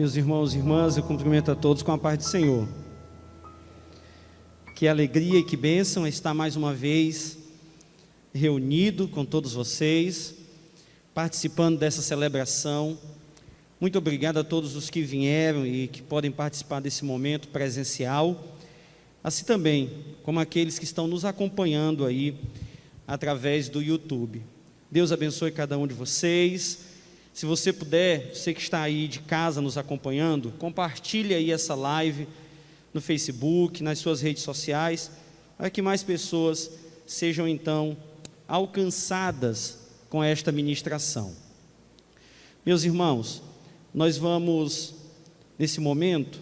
Meus irmãos e irmãs, eu cumprimento a todos com a paz do Senhor. Que alegria e que bênção estar mais uma vez reunido com todos vocês, participando dessa celebração. Muito obrigado a todos os que vieram e que podem participar desse momento presencial, assim também como aqueles que estão nos acompanhando aí através do YouTube. Deus abençoe cada um de vocês. Se você puder, você que está aí de casa nos acompanhando, compartilhe aí essa live no Facebook, nas suas redes sociais, para que mais pessoas sejam então alcançadas com esta ministração. Meus irmãos, nós vamos nesse momento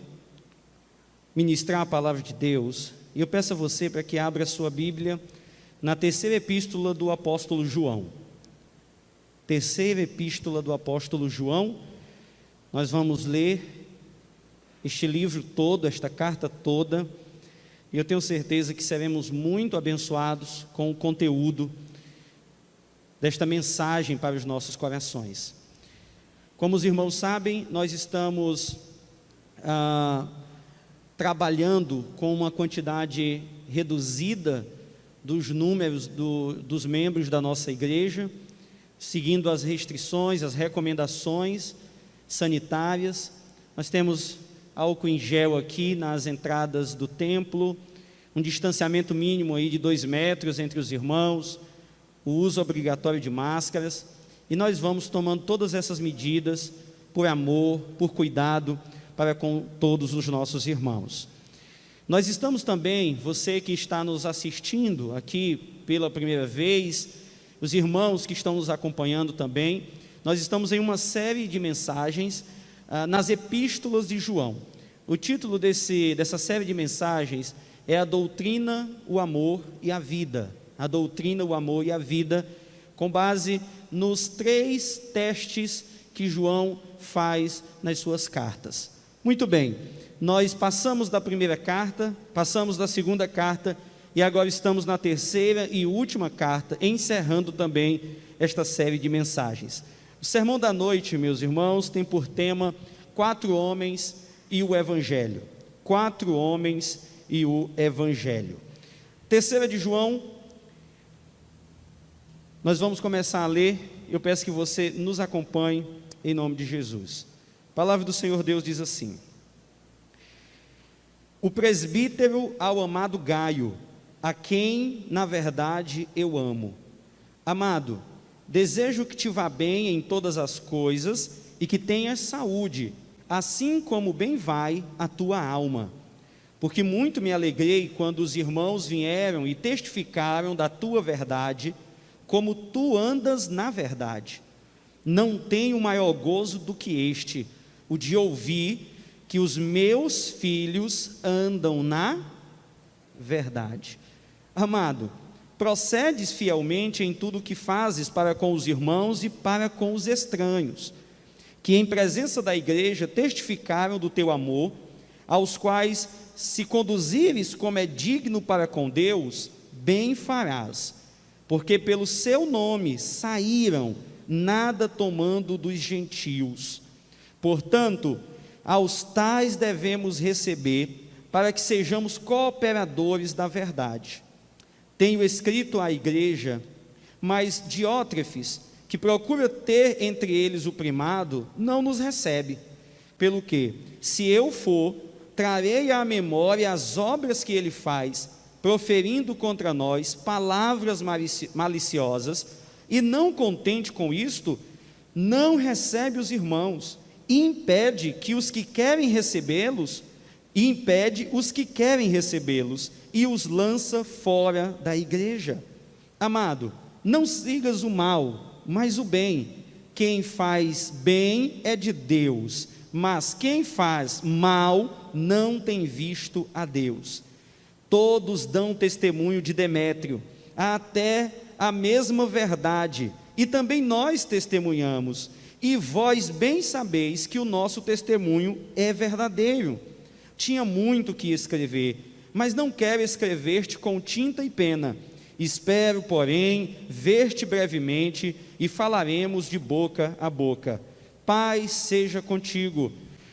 ministrar a palavra de Deus, e eu peço a você para que abra a sua Bíblia na terceira epístola do apóstolo João. Terceira epístola do apóstolo João. Nós vamos ler este livro todo, esta carta toda, e eu tenho certeza que seremos muito abençoados com o conteúdo desta mensagem para os nossos corações. Como os irmãos sabem, nós estamos trabalhando com uma quantidade reduzida dos números dos membros da nossa igreja, seguindo as restrições, as recomendações sanitárias. Nós temos álcool em gel aqui nas entradas do templo, um distanciamento mínimo aí de 2 metros entre os irmãos, o uso obrigatório de máscaras, e nós vamos tomando todas essas medidas por amor, por cuidado para com todos os nossos irmãos. Nós estamos também, você que está nos assistindo aqui pela primeira vez, os irmãos que estão nos acompanhando também, nós estamos em uma série de mensagens nas epístolas de João. O título dessa série de mensagens é A Doutrina, o Amor e a Vida. A Doutrina, o Amor e a Vida, com base nos 3 testes que João faz nas suas cartas. Muito bem, nós passamos da primeira carta, passamos da segunda carta, e agora estamos na terceira e última carta, encerrando também esta série de mensagens. O sermão da noite, meus irmãos, tem por tema 4 homens e o Evangelho. 4 homens e o Evangelho. Terceira de João, nós vamos começar a ler. Eu peço que você nos acompanhe em nome de Jesus. A palavra do Senhor Deus diz assim: o presbítero ao amado Gaio, a quem, na verdade, eu amo. Amado, desejo que te vá bem em todas as coisas e que tenhas saúde, assim como bem vai a tua alma. Porque muito me alegrei quando os irmãos vieram e testificaram da tua verdade, como tu andas na verdade. Não tenho maior gozo do que este, o de ouvir que os meus filhos andam na verdade. Amado, procedes fielmente em tudo o que fazes para com os irmãos e para com os estranhos, que em presença da igreja testificaram do teu amor, aos quais, se conduzires como é digno para com Deus, bem farás, porque pelo seu nome saíram, nada tomando dos gentios. Portanto, aos tais devemos receber, para que sejamos cooperadores da verdade. Tenho escrito à igreja, mas Diótrefes, que procura ter entre eles o primado, não nos recebe. Pelo que, se eu for, trarei à memória as obras que ele faz, proferindo contra nós palavras maliciosas, e não contente com isto, não recebe os irmãos, e impede os que querem recebê-los, e os lança fora da igreja. Amado, não sigas o mal, mas o bem. Quem faz bem é de Deus, mas quem faz mal não tem visto a Deus. Todos dão testemunho de Demétrio, até a mesma verdade, e também nós testemunhamos, e vós bem sabeis que o nosso testemunho é verdadeiro. Tinha muito que escrever, mas não quero escrever-te com tinta e pena. Espero, porém, ver-te brevemente e falaremos de boca a boca. Paz seja contigo.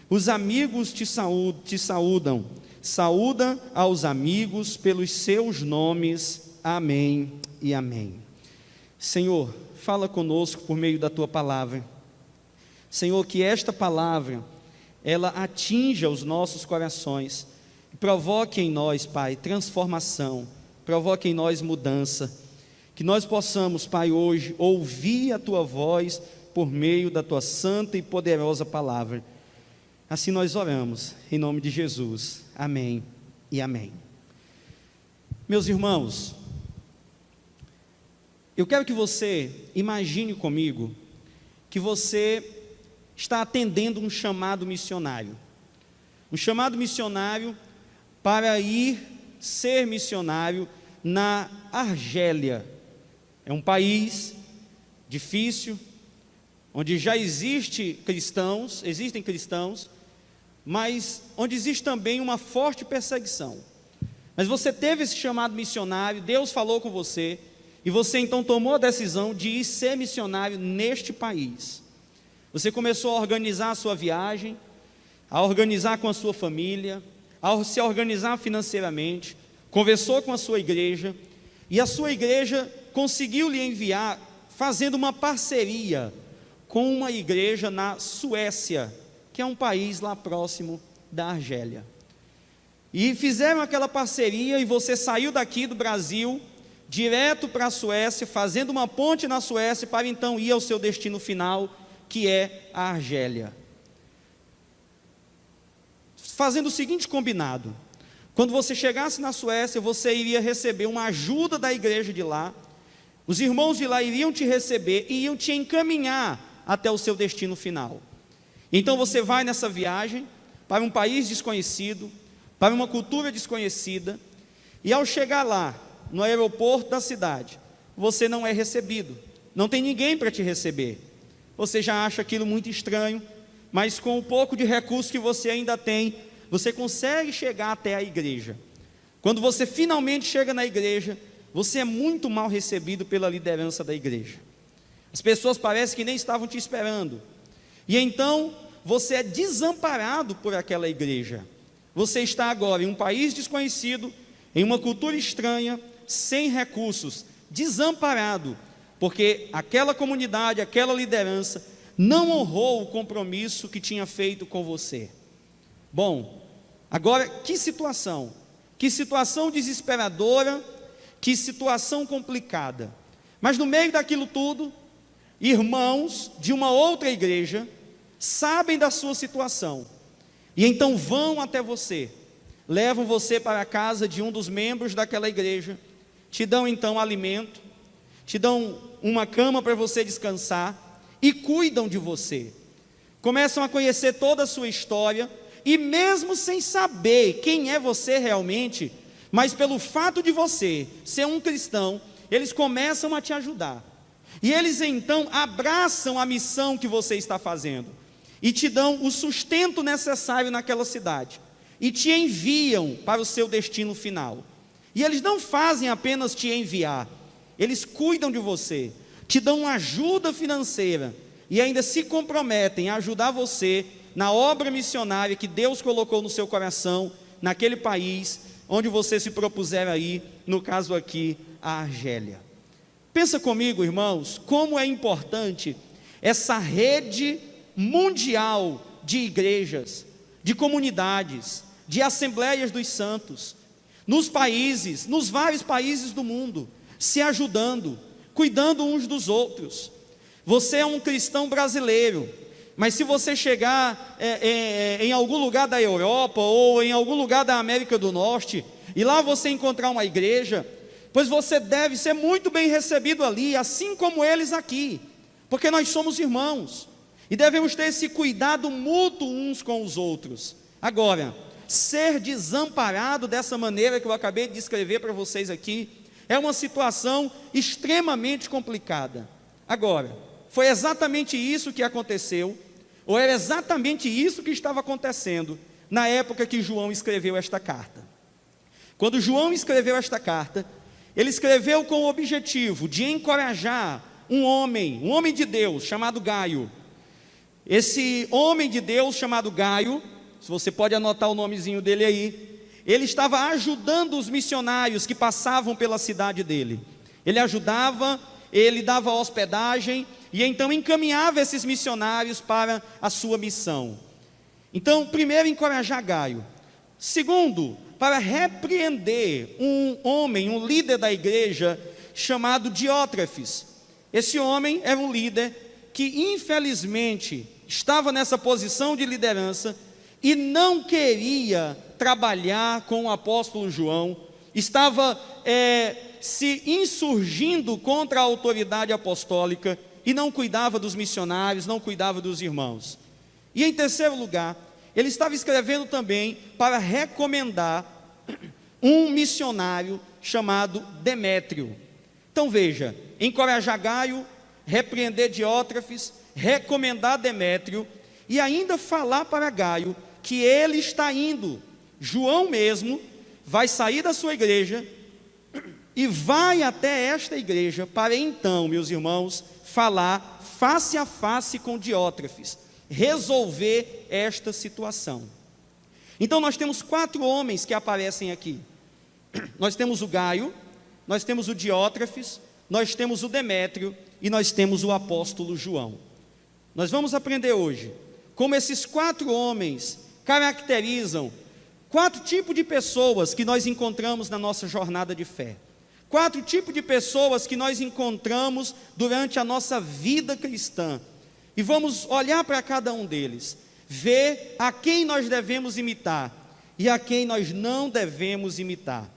Os amigos te saúdam. Saúda aos amigos pelos seus nomes. Amém e amém. Senhor, fala conosco por meio da tua palavra. Senhor, que esta palavra, ela atinja os nossos corações, provoque em nós, Pai, transformação, provoque em nós mudança, que nós possamos, Pai, hoje ouvir a tua voz por meio da tua santa e poderosa palavra. Assim nós oramos, em nome de Jesus. Amém e amém. Meus irmãos, eu quero que você imagine comigo que você está atendendo um chamado missionário. Um chamado missionário para ir ser missionário na Argélia. É um país difícil, onde já existem cristãos, mas onde existe também uma forte perseguição. Mas você teve esse chamado missionário, Deus falou com você, e você então tomou a decisão de ir ser missionário neste país. Você começou a organizar a sua viagem, a organizar com a sua família, a se organizar financeiramente, conversou com a sua igreja, e a sua igreja conseguiu lhe enviar, fazendo uma parceria com uma igreja na Suécia, que é um país lá próximo da Argélia. E fizeram aquela parceria, e você saiu daqui do Brasil, direto para a Suécia, fazendo uma ponte na Suécia, para então ir ao seu destino final, que é a Argélia. Fazendo o seguinte combinado: quando você chegasse na Suécia, você iria receber uma ajuda da igreja de lá, os irmãos de lá iriam te receber e iam te encaminhar até o seu destino final. Então você vai nessa viagem para um país desconhecido, para uma cultura desconhecida, e ao chegar lá, no aeroporto da cidade, você não é recebido, não tem ninguém para te receber. Você já acha aquilo muito estranho, mas com o pouco de recurso que você ainda tem, você consegue chegar até a igreja. Quando você finalmente chega na igreja, você é muito mal recebido pela liderança da igreja. As pessoas parecem que nem estavam te esperando. E então, você é desamparado por aquela igreja. Você está agora em um país desconhecido, em uma cultura estranha, sem recursos, desamparado, porque aquela comunidade, aquela liderança, não honrou o compromisso que tinha feito com você. Bom, agora, que situação desesperadora, que situação complicada. Mas no meio daquilo tudo, irmãos de uma outra igreja sabem da sua situação, e então vão até você, levam você para a casa de um dos membros daquela igreja, te dão então alimento, te dão uma cama para você descansar, e cuidam de você, começam a conhecer toda a sua história, e mesmo sem saber quem é você realmente, mas pelo fato de você ser um cristão, eles começam a te ajudar, e eles então abraçam a missão que você está fazendo, e te dão o sustento necessário naquela cidade, e te enviam para o seu destino final. E eles não fazem apenas te enviar, eles cuidam de você, te dão uma ajuda financeira, e ainda se comprometem a ajudar você na obra missionária que Deus colocou no seu coração, naquele país onde você se propuser aí, no caso aqui, a Argélia. Pensa comigo, irmãos, como é importante essa rede mundial de igrejas, de comunidades, de assembleias dos santos, nos vários países do mundo, se ajudando, cuidando uns dos outros. Você é um cristão brasileiro, mas se você chegar em algum lugar da Europa, ou em algum lugar da América do Norte, e lá você encontrar uma igreja, pois você deve ser muito bem recebido ali, assim como eles aqui, porque nós somos irmãos, e devemos ter esse cuidado mútuo uns com os outros. Agora, ser desamparado dessa maneira que eu acabei de descrever para vocês aqui, é uma situação extremamente complicada. Agora, foi exatamente isso que aconteceu, ou era exatamente isso que estava acontecendo na época que João escreveu esta carta. Quando João escreveu esta carta, ele escreveu com o objetivo de encorajar um homem de Deus, chamado Gaio, Esse homem de Deus chamado Gaio, se você pode anotar o nomezinho dele aí, ele estava ajudando os missionários que passavam pela cidade dele. Ele ajudava, ele dava hospedagem e então encaminhava esses missionários para a sua missão. Então, primeiro, encorajar Gaio. Segundo, para repreender um homem, um líder da igreja chamado Diótrefes. Esse homem era um líder que infelizmente estava nessa posição de liderança e não queria trabalhar com o apóstolo João, estava se insurgindo contra a autoridade apostólica e não cuidava dos missionários, não cuidava dos irmãos. E em terceiro lugar, ele estava escrevendo também para recomendar um missionário chamado Demétrio. Então veja, encorajar Gaio, repreender Diótrefes, recomendar Demétrio e ainda falar para Gaio que ele está indo. João mesmo vai sair da sua igreja e vai até esta igreja para então, meus irmãos, falar face a face com Diótrefes, resolver esta situação. Então nós temos 4 homens que aparecem aqui. Nós temos o Gaio, nós temos o Diótrefes, nós temos o Demétrio e nós temos o apóstolo João. Nós vamos aprender hoje como esses 4 homens caracterizam 4 tipos de pessoas que nós encontramos na nossa jornada de fé. 4 tipos de pessoas que nós encontramos durante a nossa vida cristã. E vamos olhar para cada um deles, ver a quem nós devemos imitar e a quem nós não devemos imitar.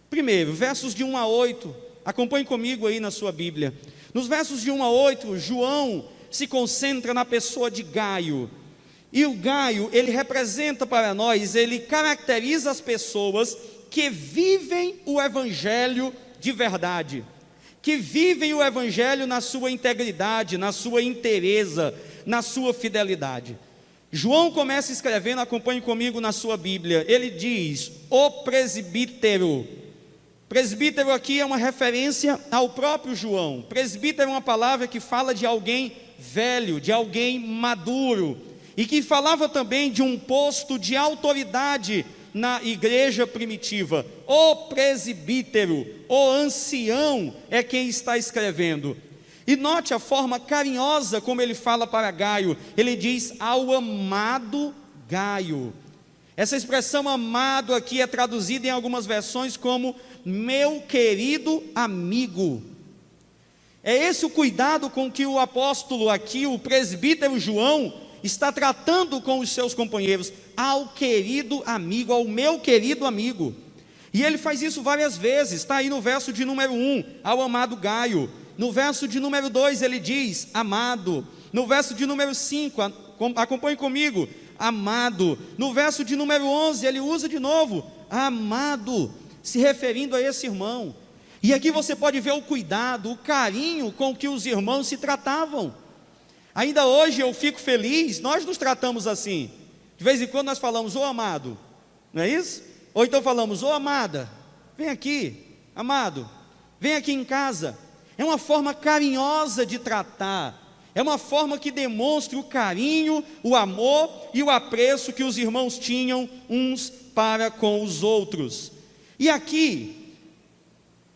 Primeiro, versos de 1 a 8, acompanhe comigo aí na sua Bíblia. Nos versos de 1 a 8, João se concentra na pessoa de Gaio. E o Gaio, ele representa para nós, ele caracteriza as pessoas que vivem o evangelho de verdade, que vivem o evangelho na sua integridade, na sua inteireza, na sua fidelidade. João começa escrevendo, acompanhe comigo na sua Bíblia, ele diz, o presbítero. Presbítero aqui é uma referência ao próprio João. Presbítero é uma palavra que fala de alguém velho, de alguém maduro, e que falava também de um posto de autoridade na igreja primitiva. O presbítero, o ancião é quem está escrevendo. E note a forma carinhosa como ele fala para Gaio. Ele diz ao amado Gaio. Essa expressão amado aqui é traduzida em algumas versões como meu querido amigo. É esse o cuidado com que o apóstolo aqui, o presbítero João, está tratando com os seus companheiros, ao querido amigo, ao meu querido amigo. E ele faz isso várias vezes, está aí no verso de número 1, ao amado Gaio. No verso de número 2 ele diz, amado. No verso de número 5, acompanhe comigo, amado. No verso de número 11 ele usa de novo, amado, se referindo a esse irmão. E aqui você pode ver o cuidado, o carinho com que os irmãos se tratavam. Ainda hoje eu fico feliz, nós nos tratamos assim. De vez em quando nós falamos, ô amado, não é isso? Ou então falamos, ô amada, vem aqui, amado, vem aqui em casa. É uma forma carinhosa de tratar, é uma forma que demonstra o carinho, o amor e o apreço que os irmãos tinham uns para com os outros. E aqui,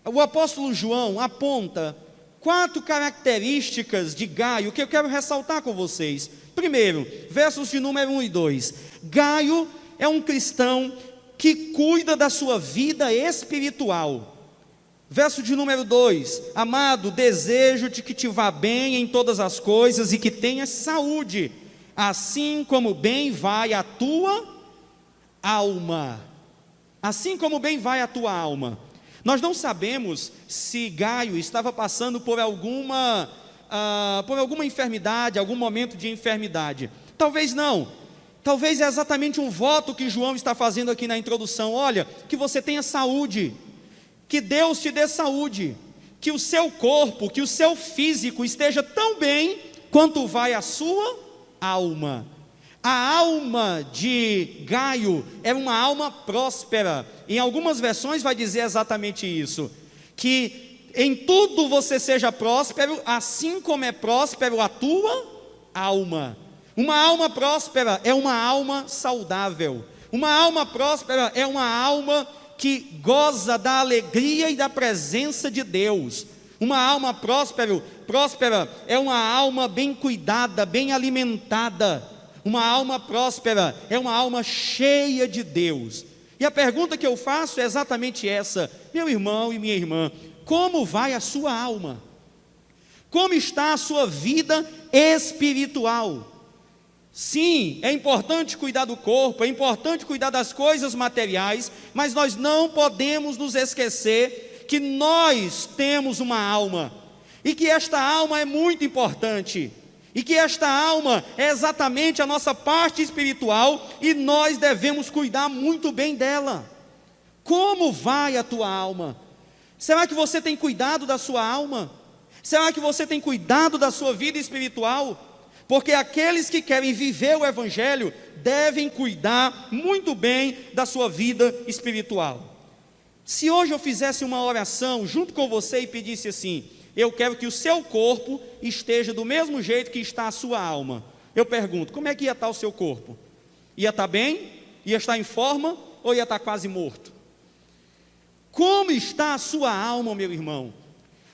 o apóstolo João aponta 4 características de Gaio que eu quero ressaltar com vocês. Primeiro, versos de número 1 e 2. Gaio é um cristão que cuida da sua vida espiritual. Verso de número 2. Amado, desejo-te que te vá bem em todas as coisas e que tenhas saúde, assim como bem vai a tua alma. Assim como bem vai a tua alma. Nós não sabemos se Gaio estava passando por alguma enfermidade, algum momento de enfermidade. Talvez não. Talvez é exatamente um voto que João está fazendo aqui na introdução. Olha, que você tenha saúde, que Deus te dê saúde, que o seu corpo, que o seu físico esteja tão bem quanto vai a sua alma. A alma de Gaio era uma alma próspera. Em algumas versões vai dizer exatamente isso, que em tudo você seja próspero, assim como é próspero a tua alma. Uma alma próspera é uma alma saudável. Uma alma próspera é uma alma que goza da alegria e da presença de Deus. Uma alma próspera é uma alma bem cuidada, bem alimentada. Uma alma próspera é uma alma cheia de Deus. E a pergunta que eu faço é exatamente essa: meu irmão e minha irmã, como vai a sua alma? Como está a sua vida espiritual? Sim, é importante cuidar do corpo, é importante cuidar das coisas materiais, mas nós não podemos nos esquecer que nós temos uma alma, e que esta alma é muito importante, e que esta alma é exatamente a nossa parte espiritual, e nós devemos cuidar muito bem dela. Como vai a tua alma? Será que você tem cuidado da sua alma? Será que você tem cuidado da sua vida espiritual? Porque aqueles que querem viver o Evangelho devem cuidar muito bem da sua vida espiritual. Se hoje eu fizesse uma oração junto com você e pedisse assim: eu quero que o seu corpo esteja do mesmo jeito que está a sua alma. Eu pergunto, como é que ia estar o seu corpo? Ia estar bem? Ia estar em forma? Ou ia estar quase morto? Como está a sua alma, meu irmão?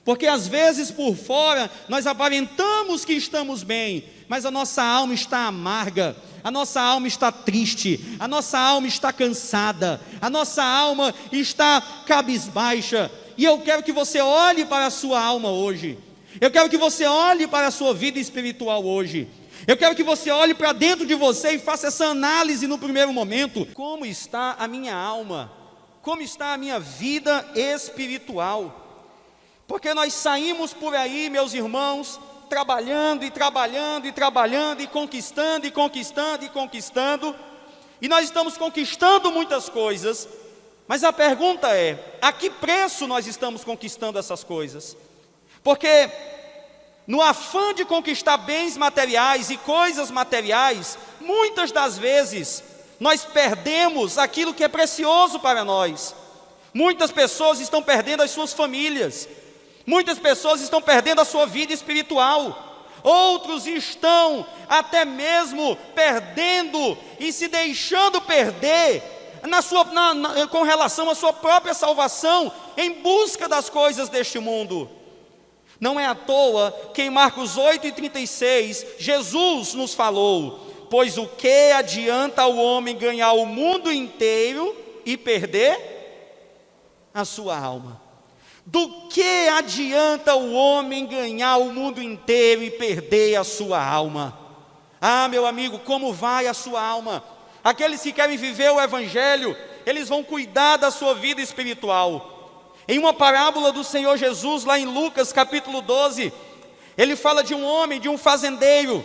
Porque às vezes por fora nós aparentamos que estamos bem, mas a nossa alma está amarga, a nossa alma está triste, a nossa alma está cansada, a nossa alma está cabisbaixa. E eu quero que você olhe para a sua alma hoje. Eu quero que você olhe para a sua vida espiritual hoje. Eu quero que você olhe para dentro de você e faça essa análise no primeiro momento. Como está a minha alma? Como está a minha vida espiritual? Porque nós saímos por aí, meus irmãos, trabalhando e trabalhando e trabalhando e conquistando e conquistando e conquistando, e nós estamos conquistando muitas coisas, mas a pergunta é: a que preço nós estamos conquistando essas coisas? Porque no afã de conquistar bens materiais e coisas materiais, muitas das vezes nós perdemos aquilo que é precioso para nós. Muitas pessoas estão perdendo as suas famílias. Muitas pessoas estão perdendo a sua vida espiritual. Outros estão até mesmo perdendo e se deixando perder com relação à sua própria salvação, em busca das coisas deste mundo. Não é à toa que em Marcos 8:36, Jesus nos falou: pois o que adianta ao homem ganhar o mundo inteiro e perder a sua alma? Do que adianta o homem ganhar o mundo inteiro e perder a sua alma? Ah, meu amigo, como vai a sua alma? Aqueles que querem viver o Evangelho, eles vão cuidar da sua vida espiritual. Em uma parábola do Senhor Jesus, lá em Lucas capítulo 12, ele fala de um homem, de um fazendeiro,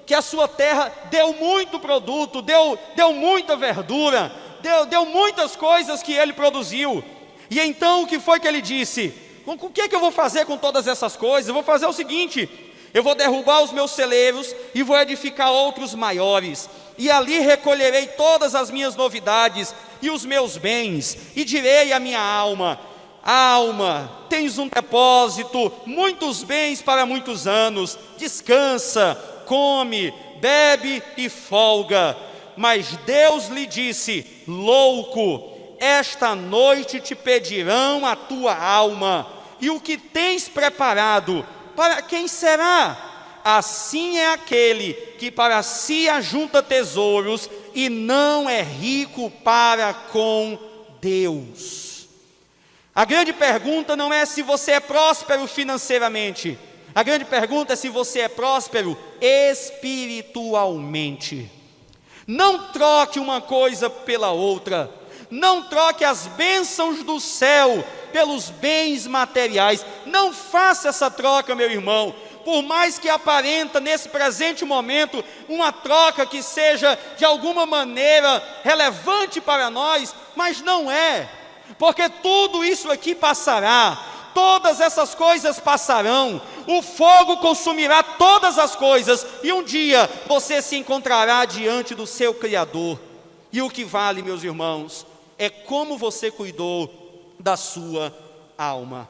que a sua terra deu muito produto, deu muita verdura, deu muitas coisas que ele produziu. E então o que foi que ele disse? O que é que eu vou fazer com todas essas coisas? Eu vou fazer o seguinte: eu vou derrubar os meus celeiros e vou edificar outros maiores, e ali recolherei todas as minhas novidades e os meus bens, e direi à minha alma: alma, tens um depósito, muitos bens para muitos anos, descansa, come, bebe e folga. Mas Deus lhe disse: louco, esta noite te pedirão a tua alma, e o que tens preparado, para quem será? Assim é aquele que para si ajunta tesouros e não é rico para com Deus. A grande pergunta não é se você é próspero financeiramente, a grande pergunta é se você é próspero espiritualmente. Não troque uma coisa pela outra. Não troque as bênçãos do céu pelos bens materiais. Não faça essa troca, meu irmão. Por mais que aparenta nesse presente momento uma troca que seja de alguma maneira relevante para nós, mas não é. Porque tudo isso aqui passará. Todas essas coisas passarão. O fogo consumirá todas as coisas. E um dia você se encontrará diante do seu Criador. E o que vale, meus irmãos, é como você cuidou da sua alma.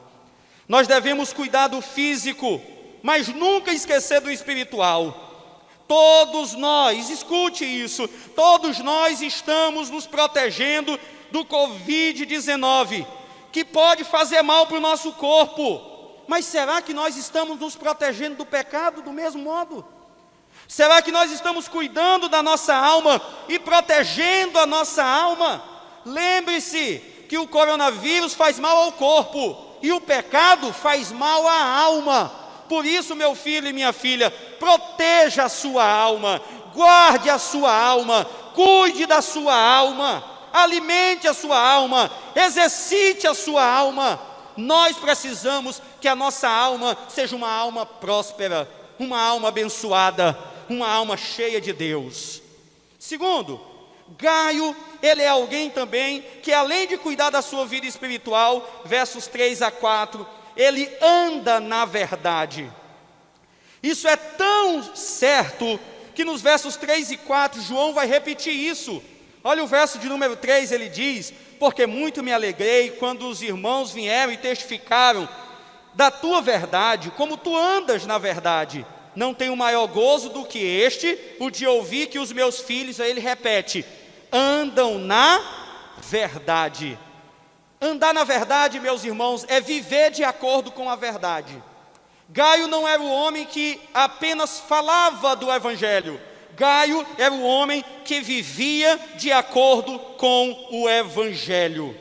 Nós devemos cuidar do físico, mas nunca esquecer do espiritual. Todos nós, escute isso, todos nós estamos nos protegendo do Covid-19, que pode fazer mal para o nosso corpo. Mas será que nós estamos nos protegendo do pecado do mesmo modo? Será que nós estamos cuidando da nossa alma e protegendo a nossa alma? Lembre-se que o coronavírus faz mal ao corpo e o pecado faz mal à alma. Por isso, meu filho e minha filha, proteja a sua alma, guarde a sua alma, cuide da sua alma, alimente a sua alma, exercite a sua alma. Nós precisamos que a nossa alma seja uma alma próspera, uma alma abençoada, uma alma cheia de Deus. Segundo, Gaio, ele é alguém também que, além de cuidar da sua vida espiritual, versos 3 a 4, ele anda na verdade. Isso é tão certo que nos versos 3 e 4, João vai repetir isso. Olha o verso de número 3, ele diz: porque muito me alegrei quando os irmãos vieram e testificaram da tua verdade, como tu andas na verdade. Não tenho maior gozo do que este, o de ouvir que os meus filhos, aí ele repete, andam na verdade. Andar na verdade, meus irmãos, é viver de acordo com a verdade. Gaio não era o homem que apenas falava do Evangelho. Gaio era o homem que vivia de acordo com o Evangelho.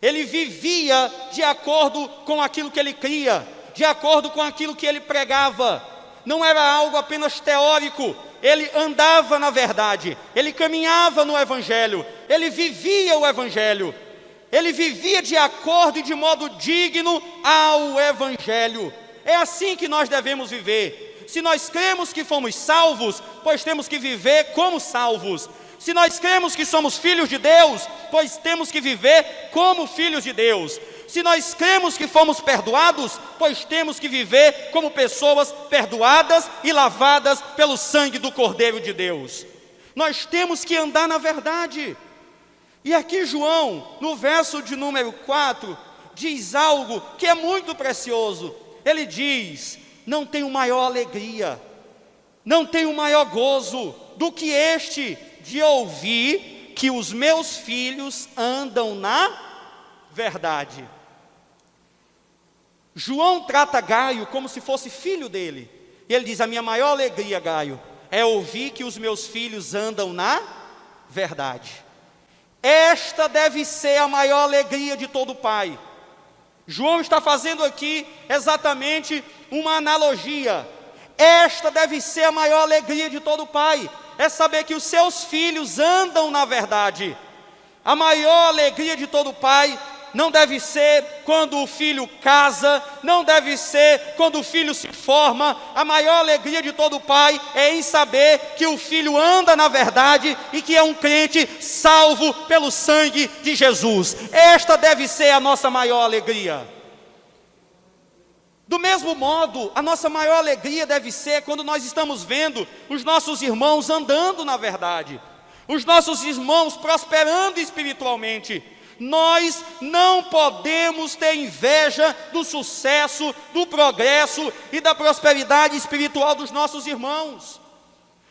Ele vivia de acordo com aquilo que ele cria, de acordo com aquilo que ele pregava. Não era algo apenas teórico. Ele andava na verdade, ele caminhava no Evangelho, ele vivia o Evangelho. Ele vivia de acordo e de modo digno ao Evangelho. É assim que nós devemos viver. Se nós cremos que fomos salvos, pois temos que viver como salvos. Se nós cremos que somos filhos de Deus, pois temos que viver como filhos de Deus. Se nós cremos que fomos perdoados, pois temos que viver como pessoas perdoadas e lavadas pelo sangue do Cordeiro de Deus. Nós temos que andar na verdade. E aqui João, no verso de número 4, diz algo que é muito precioso. Ele diz: não tenho maior alegria, não tenho maior gozo do que este de ouvir que os meus filhos andam na verdade. João trata Gaio como se fosse filho dele. E ele diz: a minha maior alegria, Gaio, é ouvir que os meus filhos andam na verdade. Esta deve ser a maior alegria de todo pai. João está fazendo aqui exatamente uma analogia. Esta deve ser a maior alegria de todo pai, é saber que os seus filhos andam na verdade. A maior alegria de todo pai não deve ser quando o filho casa, não deve ser quando o filho se forma. A maior alegria de todo pai é em saber que o filho anda na verdade e que é um crente salvo pelo sangue de Jesus. Esta deve ser a nossa maior alegria. Do mesmo modo, a nossa maior alegria deve ser quando nós estamos vendo os nossos irmãos andando na verdade, os nossos irmãos prosperando espiritualmente. Nós não podemos ter inveja do sucesso, do progresso e da prosperidade espiritual dos nossos irmãos.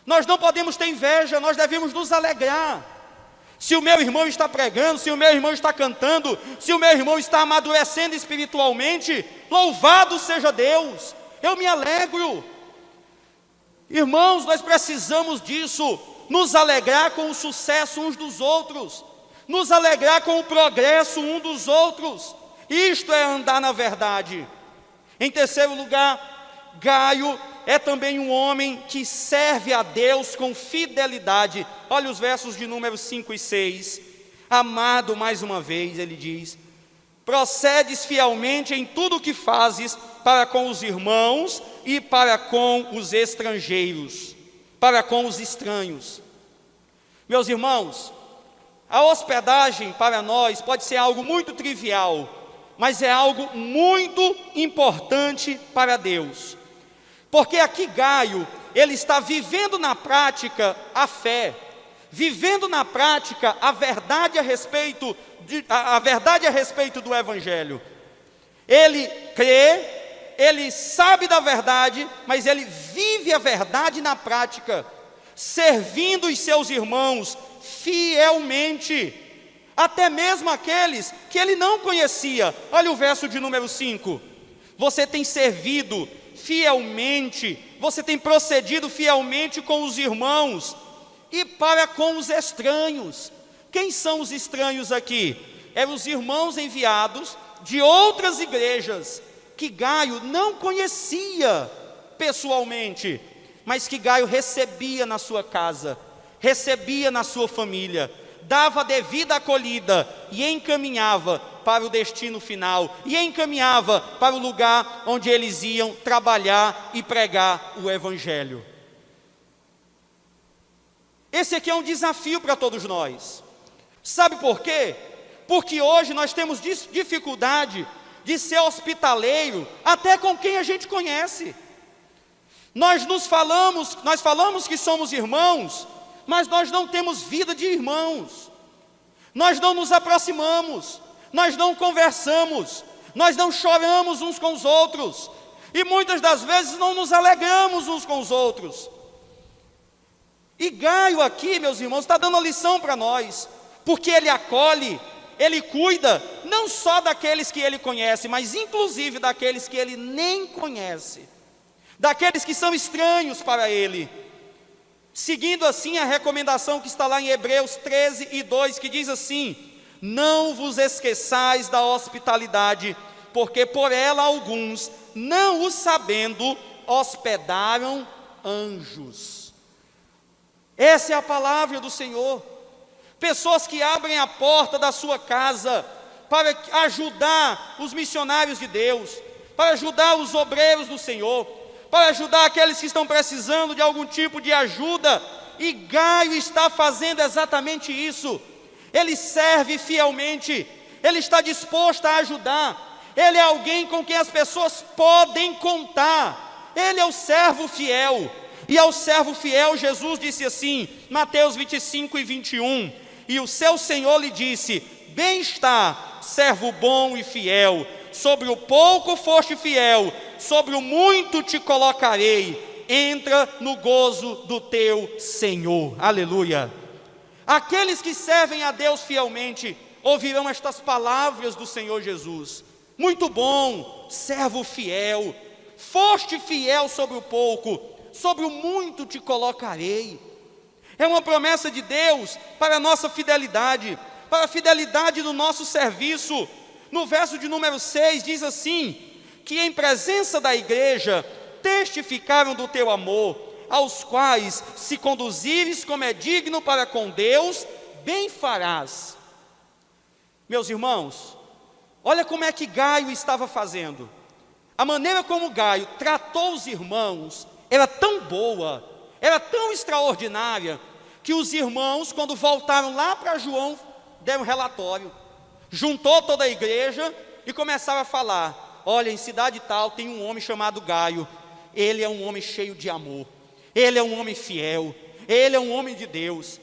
Nós não podemos ter inveja, nós devemos nos alegrar. Se o meu irmão está pregando, se o meu irmão está cantando, se o meu irmão está amadurecendo espiritualmente, louvado seja Deus, eu me alegro. Irmãos, nós precisamos disso, nos alegrar com o sucesso uns dos outros, nos alegrar com o progresso um dos outros. Isto é andar na verdade. Em terceiro lugar, Gaio é também um homem que serve a Deus com fidelidade. Olha os versos de número 5 e 6. Amado, mais uma vez, ele diz: procedes fielmente em tudo o que fazes para com os irmãos e para com os estrangeiros, para com os estranhos. Meus irmãos, a hospedagem para nós pode ser algo muito trivial, mas é algo muito importante para Deus. Porque aqui Gaio, ele está vivendo na prática a fé, vivendo na prática a verdade a respeito do Evangelho. Ele crê, ele sabe da verdade, mas ele vive a verdade na prática, servindo os seus irmãos fielmente, até mesmo aqueles que ele não conhecia. Olha o verso de número 5. Você tem servido fielmente, você tem procedido fielmente com os irmãos e para com os estranhos. Quem são os estranhos aqui? Eram os irmãos enviados de outras igrejas, que Gaio não conhecia pessoalmente, mas que Gaio recebia na sua casa, recebia na sua família, dava devida acolhida e encaminhava para o destino final, e encaminhava para o lugar onde eles iam trabalhar e pregar o Evangelho. Esse aqui é um desafio para todos nós. Sabe por quê? Porque hoje nós temos dificuldade de ser hospitaleiro até com quem a gente conhece. Nós falamos que somos irmãos, mas nós não temos vida de irmãos. Nós não nos aproximamos, nós não conversamos, nós não choramos uns com os outros, e muitas das vezes não nos alegramos uns com os outros. E Gaio aqui, meus irmãos, está dando a lição para nós, porque ele acolhe, ele cuida, não só daqueles que ele conhece, mas inclusive daqueles que ele nem conhece, daqueles que são estranhos para ele, seguindo assim a recomendação que está lá em Hebreus 13:2, que diz assim: não vos esqueçais da hospitalidade, porque por ela alguns, não o sabendo, hospedaram anjos. Essa é a palavra do Senhor. Pessoas que abrem a porta da sua casa para ajudar os missionários de Deus, para ajudar os obreiros do Senhor, para ajudar aqueles que estão precisando de algum tipo de ajuda. E Gaio está fazendo exatamente isso. Ele serve fielmente, ele está disposto a ajudar, ele é alguém com quem as pessoas podem contar, ele é o servo fiel. E ao servo fiel Jesus disse assim, Mateus 25:21, e o seu Senhor lhe disse: bem está, servo bom e fiel, sobre o pouco foste fiel, sobre o muito te colocarei, entra no gozo do teu Senhor. Aleluia. Aqueles que servem a Deus fielmente ouvirão estas palavras do Senhor Jesus: muito bom, servo fiel, foste fiel sobre o pouco, sobre o muito te colocarei. É uma promessa de Deus para a nossa fidelidade, para a fidelidade do nosso serviço. No verso de número 6 diz assim, que em presença da igreja testificaram do teu amor, aos quais, se conduzires como é digno para com Deus, bem farás. Meus irmãos, olha como é que Gaio estava fazendo. A maneira como Gaio tratou os irmãos era tão boa, era tão extraordinária, que os irmãos, quando voltaram lá para João, deram um relatório, juntou toda a igreja e começaram a falar: olha, em cidade tal tem um homem chamado Gaio, ele é um homem cheio de amor, ele é um homem fiel, ele é um homem de Deus,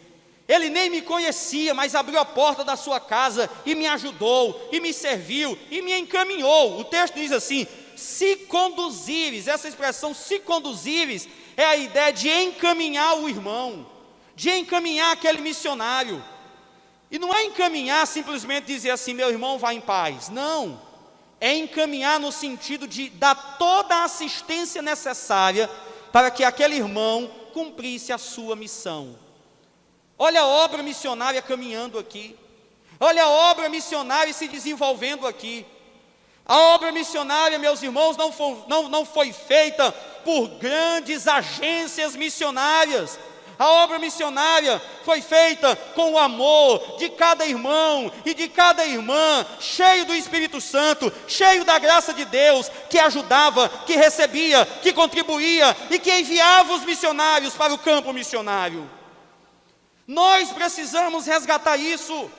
ele nem me conhecia, mas abriu a porta da sua casa e me ajudou, e me serviu, e me encaminhou. O texto diz assim: se conduzires, essa expressão se conduzires, é a ideia de encaminhar o irmão, de encaminhar aquele missionário. E não é encaminhar simplesmente dizer assim: meu irmão, vá em paz. Não, é encaminhar no sentido de dar toda a assistência necessária para que aquele irmão cumprisse a sua missão. Olha a obra missionária caminhando aqui, olha a obra missionária se desenvolvendo aqui. A obra missionária, meus irmãos, não foi feita por grandes agências missionárias. A obra missionária foi feita com o amor de cada irmão e de cada irmã, cheio do Espírito Santo, cheio da graça de Deus, que ajudava, que recebia, que contribuía e que enviava os missionários para o campo missionário. Nós precisamos resgatar isso,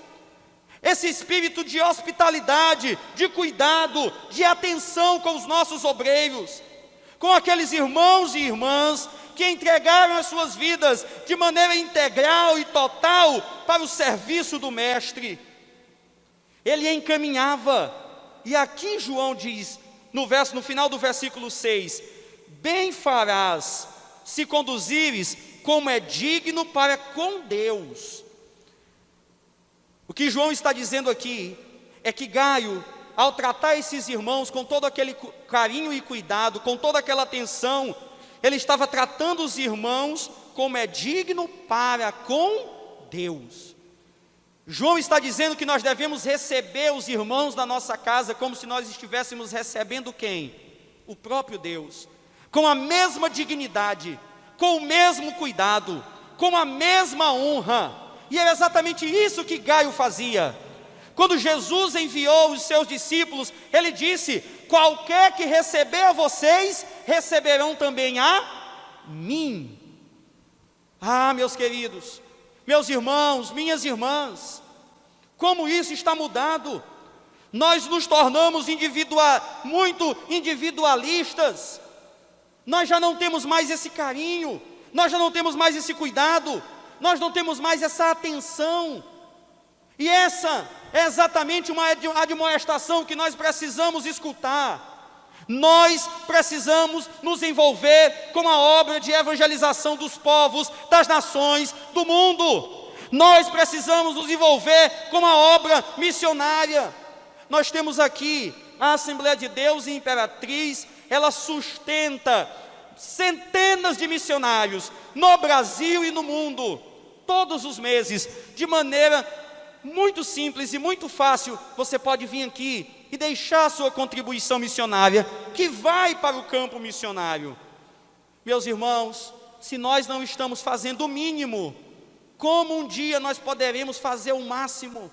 esse espírito de hospitalidade, de cuidado, de atenção com os nossos obreiros, com aqueles irmãos e irmãs que entregaram as suas vidas de maneira integral e total para o serviço do Mestre. Ele encaminhava, e aqui João diz: no final do versículo 6, bem farás se conduzires como é digno para com Deus. O que João está dizendo aqui é que Gaio, ao tratar esses irmãos com todo aquele carinho e cuidado, com toda aquela atenção, ele estava tratando os irmãos como é digno para com Deus. João está dizendo que nós devemos receber os irmãos da nossa casa como se nós estivéssemos recebendo quem? O próprio Deus. Com a mesma dignidade, com o mesmo cuidado, com a mesma honra. E é exatamente isso que Gaio fazia. Quando Jesus enviou os seus discípulos, ele disse: qualquer que receber a vocês, receberão também a mim. Ah, meus queridos, meus irmãos, minhas irmãs, como isso está mudado. Nós nos tornamos muito individualistas. Nós já não temos mais esse carinho, nós já não temos mais esse cuidado, nós não temos mais essa atenção. E essa é exatamente uma admoestação que nós precisamos escutar. Nós precisamos nos envolver com a obra de evangelização dos povos, das nações, do mundo. Nós precisamos nos envolver com a obra missionária. Nós temos aqui a Assembleia de Deus em Imperatriz, ela sustenta centenas de missionários no Brasil e no mundo, todos os meses, de maneira muito simples e muito fácil. Você pode vir aqui e deixar a sua contribuição missionária, que vai para o campo missionário. Meus irmãos, se nós não estamos fazendo o mínimo, como um dia nós poderemos fazer o máximo?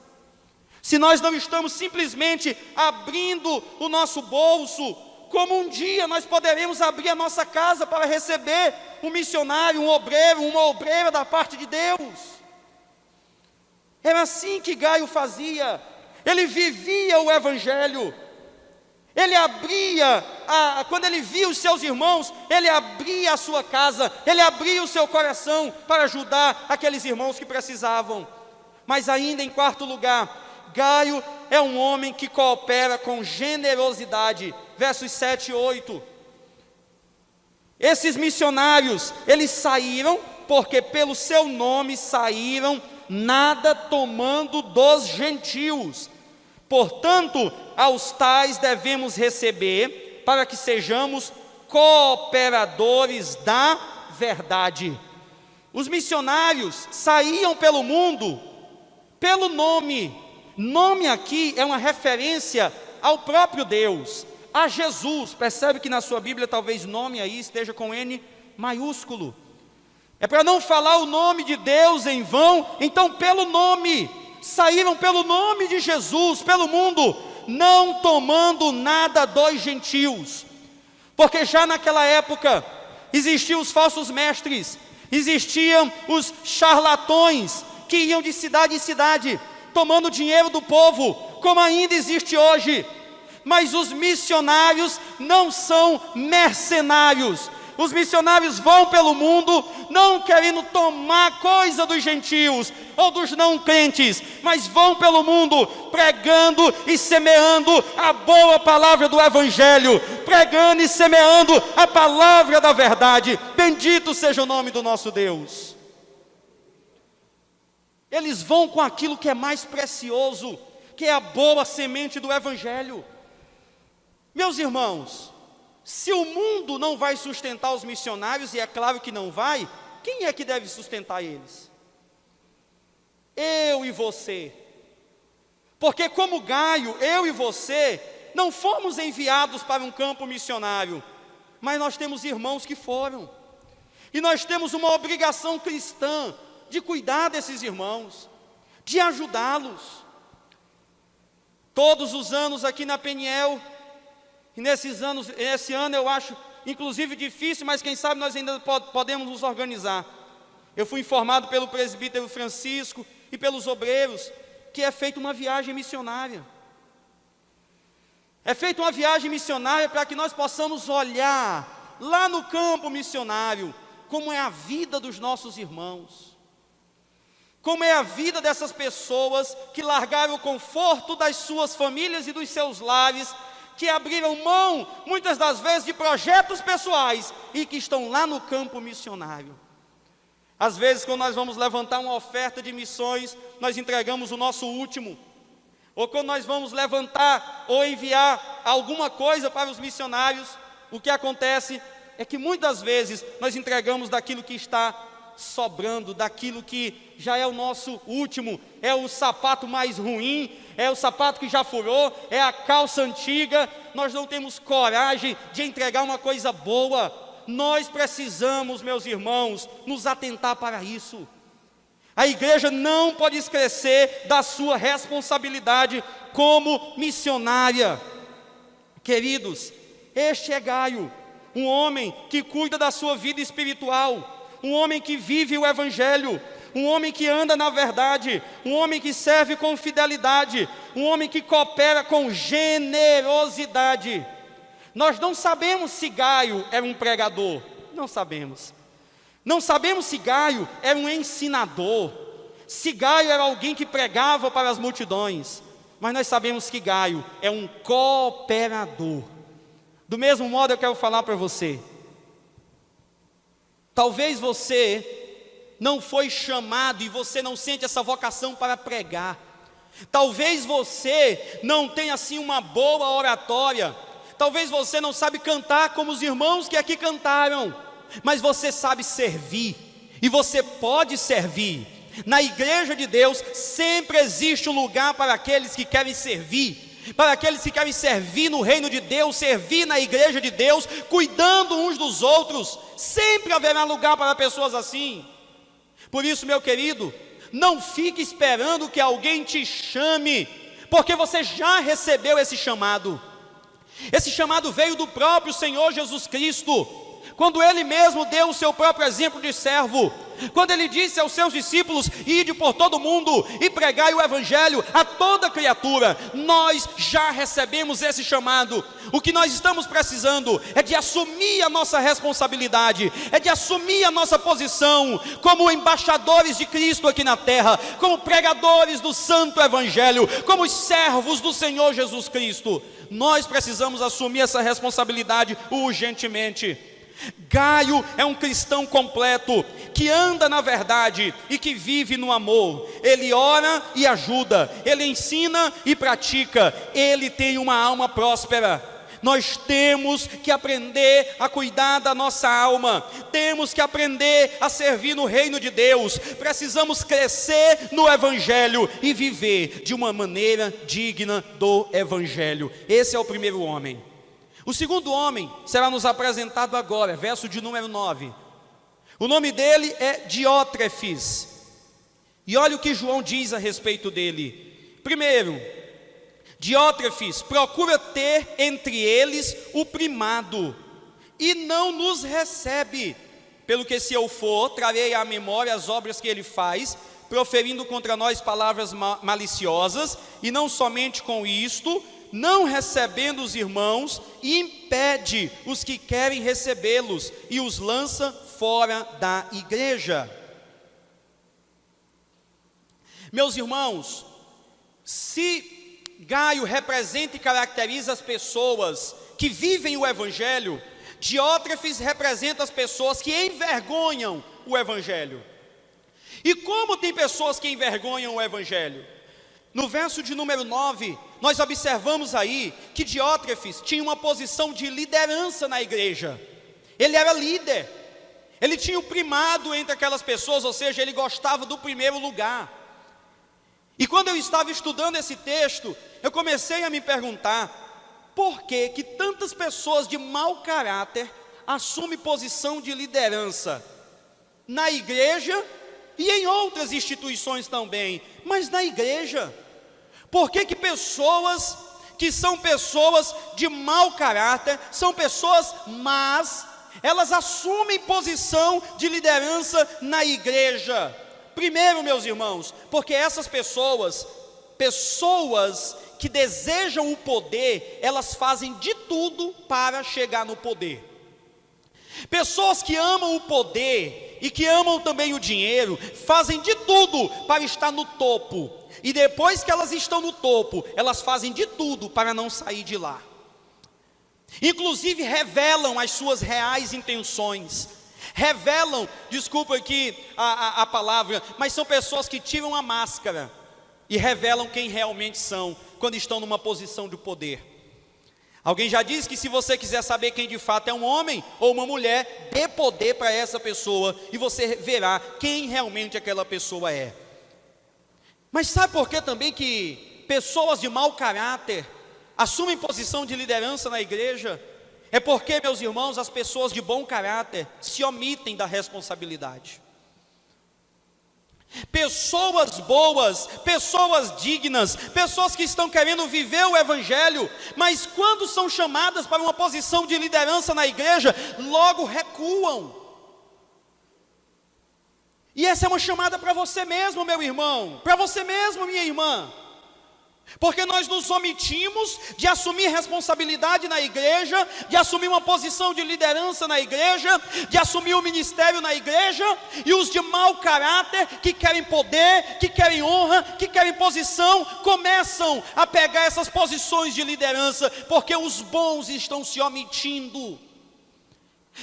Se nós não estamos simplesmente abrindo o nosso bolso, como um dia nós poderemos abrir a nossa casa para receber um missionário, um obreiro, uma obreira da parte de Deus? Era assim que Gaio fazia. Ele vivia o Evangelho. Ele abria, quando ele via os seus irmãos, ele abria a sua casa, ele abria o seu coração para ajudar aqueles irmãos que precisavam. Mas ainda em quarto lugar, Gaio é um homem que coopera com generosidade. Versos 7 e 8. Esses missionários, eles saíram, porque pelo seu nome saíram, nada tomando dos gentios. Portanto, aos tais devemos receber, para que sejamos cooperadores da verdade. Os missionários saíam pelo mundo, pelo nome. Nome aqui é uma referência ao próprio Deus, a Jesus. Percebe que na sua Bíblia talvez nome aí esteja com N maiúsculo. É para não falar o nome de Deus em vão. Então pelo nome, saíram pelo nome de Jesus, pelo mundo, não tomando nada dos gentios. Porque já naquela época, existiam os falsos mestres, existiam os charlatões, que iam de cidade em cidade, tomando dinheiro do povo, como ainda existe hoje. Mas os missionários não são mercenários. Os missionários vão pelo mundo, não querendo tomar coisa dos gentios ou dos não crentes, mas vão pelo mundo pregando e semeando a boa palavra do Evangelho, pregando e semeando a palavra da verdade. Bendito seja o nome do nosso Deus. Eles vão com aquilo que é mais precioso, que é a boa semente do Evangelho. Meus irmãos, se o mundo não vai sustentar os missionários, e é claro que não vai, quem é que deve sustentar eles? Eu e você. Porque como Gaio, eu e você, não fomos enviados para um campo missionário, mas nós temos irmãos que foram. E nós temos uma obrigação cristã de cuidar desses irmãos, de ajudá-los. Todos os anos aqui na Peniel, e esse ano eu acho, inclusive difícil, mas quem sabe nós ainda podemos nos organizar. Eu fui informado pelo presbítero Francisco e pelos obreiros, que é feita uma viagem missionária. É feita uma viagem missionária para que nós possamos olhar lá no campo missionário, como é a vida dos nossos irmãos. Como é a vida dessas pessoas que largaram o conforto das suas famílias e dos seus lares, que abriram mão, muitas das vezes, de projetos pessoais e que estão lá no campo missionário. Às vezes, quando nós vamos levantar uma oferta de missões, nós entregamos o nosso último. Ou quando nós vamos levantar ou enviar alguma coisa para os missionários, o que acontece é que muitas vezes nós entregamos daquilo que está sobrando, daquilo que já é o nosso último, é o sapato mais ruim, é o sapato que já furou, é a calça antiga. Nós não temos coragem de entregar uma coisa boa. Nós precisamos, meus irmãos, nos atentar para isso. A igreja não pode esquecer da sua responsabilidade como missionária. Queridos, este é Gaio, um homem que cuida da sua vida espiritual, um homem que vive o evangelho, um homem que anda na verdade, um homem que serve com fidelidade, um homem que coopera com generosidade. Nós não sabemos se Gaio era um pregador, não sabemos. Não sabemos se Gaio era um ensinador, se Gaio era alguém que pregava para as multidões, mas nós sabemos que Gaio é um cooperador. Do mesmo modo eu quero falar para você, talvez você não foi chamado e você não sente essa vocação para pregar, talvez você não tenha assim uma boa oratória, talvez você não sabe cantar como os irmãos que aqui cantaram, mas você sabe servir, e você pode servir. Na igreja de Deus sempre existe um lugar para aqueles que querem servir, para aqueles que querem servir no reino de Deus, servir na igreja de Deus, cuidando uns dos outros. Sempre haverá lugar para pessoas assim. Por isso, meu querido, não fique esperando que alguém te chame, porque você já recebeu esse chamado. Esse chamado veio do próprio Senhor Jesus Cristo, quando Ele mesmo deu o seu próprio exemplo de servo, quando Ele disse aos seus discípulos: ide por todo mundo e pregai o evangelho a toda criatura. Nós já recebemos esse chamado. O que nós estamos precisando é de assumir a nossa responsabilidade, é de assumir a nossa posição como embaixadores de Cristo aqui na terra, como pregadores do santo evangelho, como os servos do Senhor Jesus Cristo. Nós precisamos assumir essa responsabilidade urgentemente. Gaio é um cristão completo, que anda na verdade e que vive no amor. Ele ora e ajuda, ele ensina e pratica, ele tem uma alma próspera. Nós temos que aprender a cuidar da nossa alma, temos que aprender a servir no reino de Deus, precisamos crescer no evangelho e viver de uma maneira digna do evangelho. Esse é o primeiro homem. O segundo homem será nos apresentado agora, verso de número 9. O nome dele é Diótrefes. E olha o que João diz a respeito dele. Primeiro, Diótrefes procura ter entre eles o primado, e não nos recebe. Pelo que, se eu for, trarei à memória as obras que ele faz, proferindo contra nós palavras maliciosas, e não somente com isto, não recebendo os irmãos, impede os que querem recebê-los e os lança fora da igreja. Meus irmãos, se Gaio representa e caracteriza as pessoas que vivem o evangelho, Diótrefes representa as pessoas que envergonham o evangelho. E como tem pessoas que envergonham o evangelho? No verso de número 9, nós observamos aí que Diótrefes tinha uma posição de liderança na igreja. Ele era líder, ele tinha o primado entre aquelas pessoas, ou seja, ele gostava do primeiro lugar. E quando eu estava estudando esse texto, eu comecei a me perguntar: por que que tantas pessoas de mau caráter assumem posição de liderança na igreja e em outras instituições também, mas na igreja? Por que que pessoas que são pessoas de mau caráter, são pessoas más, elas assumem posição de liderança na igreja? Primeiro, meus irmãos, porque essas pessoas que desejam o poder, elas fazem de tudo para chegar no poder. Pessoas que amam o poder e que amam também o dinheiro, fazem de tudo para estar no topo. E depois que elas estão no topo, elas fazem de tudo para não sair de lá. inclusive revelam as suas reais intenções, revelam, desculpa aqui a palavra, mas são pessoas que tiram a máscara e revelam quem realmente são, quando estão numa posição de poder. Alguém já disse que se você quiser saber quem de fato é um homem ou uma mulher, dê poder para essa pessoa e você verá quem realmente aquela pessoa é. Mas sabe por que também que pessoas de mau caráter assumem posição de liderança na igreja? É porque, meus irmãos, as pessoas de bom caráter se omitem da responsabilidade. Pessoas boas, pessoas dignas, pessoas que estão querendo viver o evangelho, mas quando são chamadas para uma posição de liderança na igreja, logo recuam. E essa é uma chamada para você mesmo, meu irmão, para você mesmo, minha irmã. Porque nós nos omitimos de assumir responsabilidade na igreja, de assumir uma posição de liderança na igreja, de assumir o ministério na igreja, e os de mau caráter, que querem poder, que querem honra, que querem posição, começam a pegar essas posições de liderança, porque os bons estão se omitindo.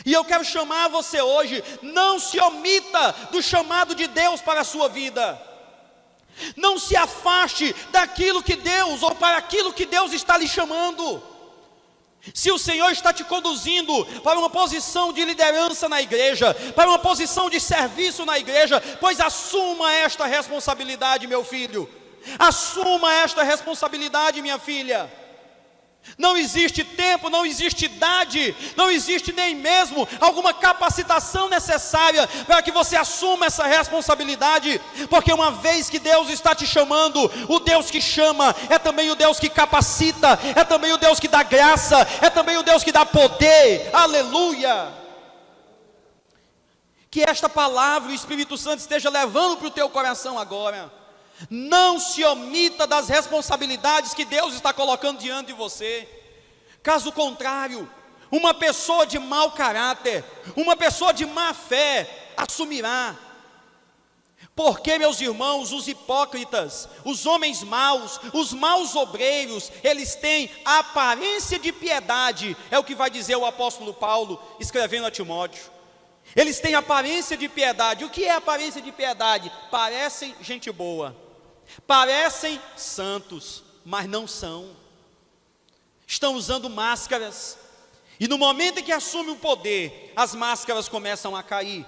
E eu quero chamar você hoje, não se omita do chamado de Deus para a sua vida. Não se afaste daquilo que Deus, ou para aquilo que Deus está lhe chamando. Se o Senhor está te conduzindo para uma posição de liderança na igreja, para uma posição de serviço na igreja, pois assuma esta responsabilidade, meu filho. Assuma esta responsabilidade, minha filha. Não existe tempo, não existe idade, não existe nem mesmo alguma capacitação necessária para que você assuma essa responsabilidade, porque uma vez que Deus está te chamando, o Deus que chama é também o Deus que capacita, é também o Deus que dá graça, é também o Deus que dá poder. Aleluia! Que esta palavra o Espírito Santo esteja levando para o teu coração agora. Não se omita das responsabilidades que Deus está colocando diante de você. Caso contrário, uma pessoa de mau caráter, uma pessoa de má fé, assumirá. Porque, meus irmãos, os hipócritas, os homens maus, os maus obreiros, eles têm aparência de piedade, é o que vai dizer o apóstolo Paulo, escrevendo a Timóteo. Eles têm aparência de piedade. O que é aparência de piedade? Parecem gente boa, parecem santos, mas não são. Estão usando máscaras, e no momento em que assume o poder, as máscaras começam a cair.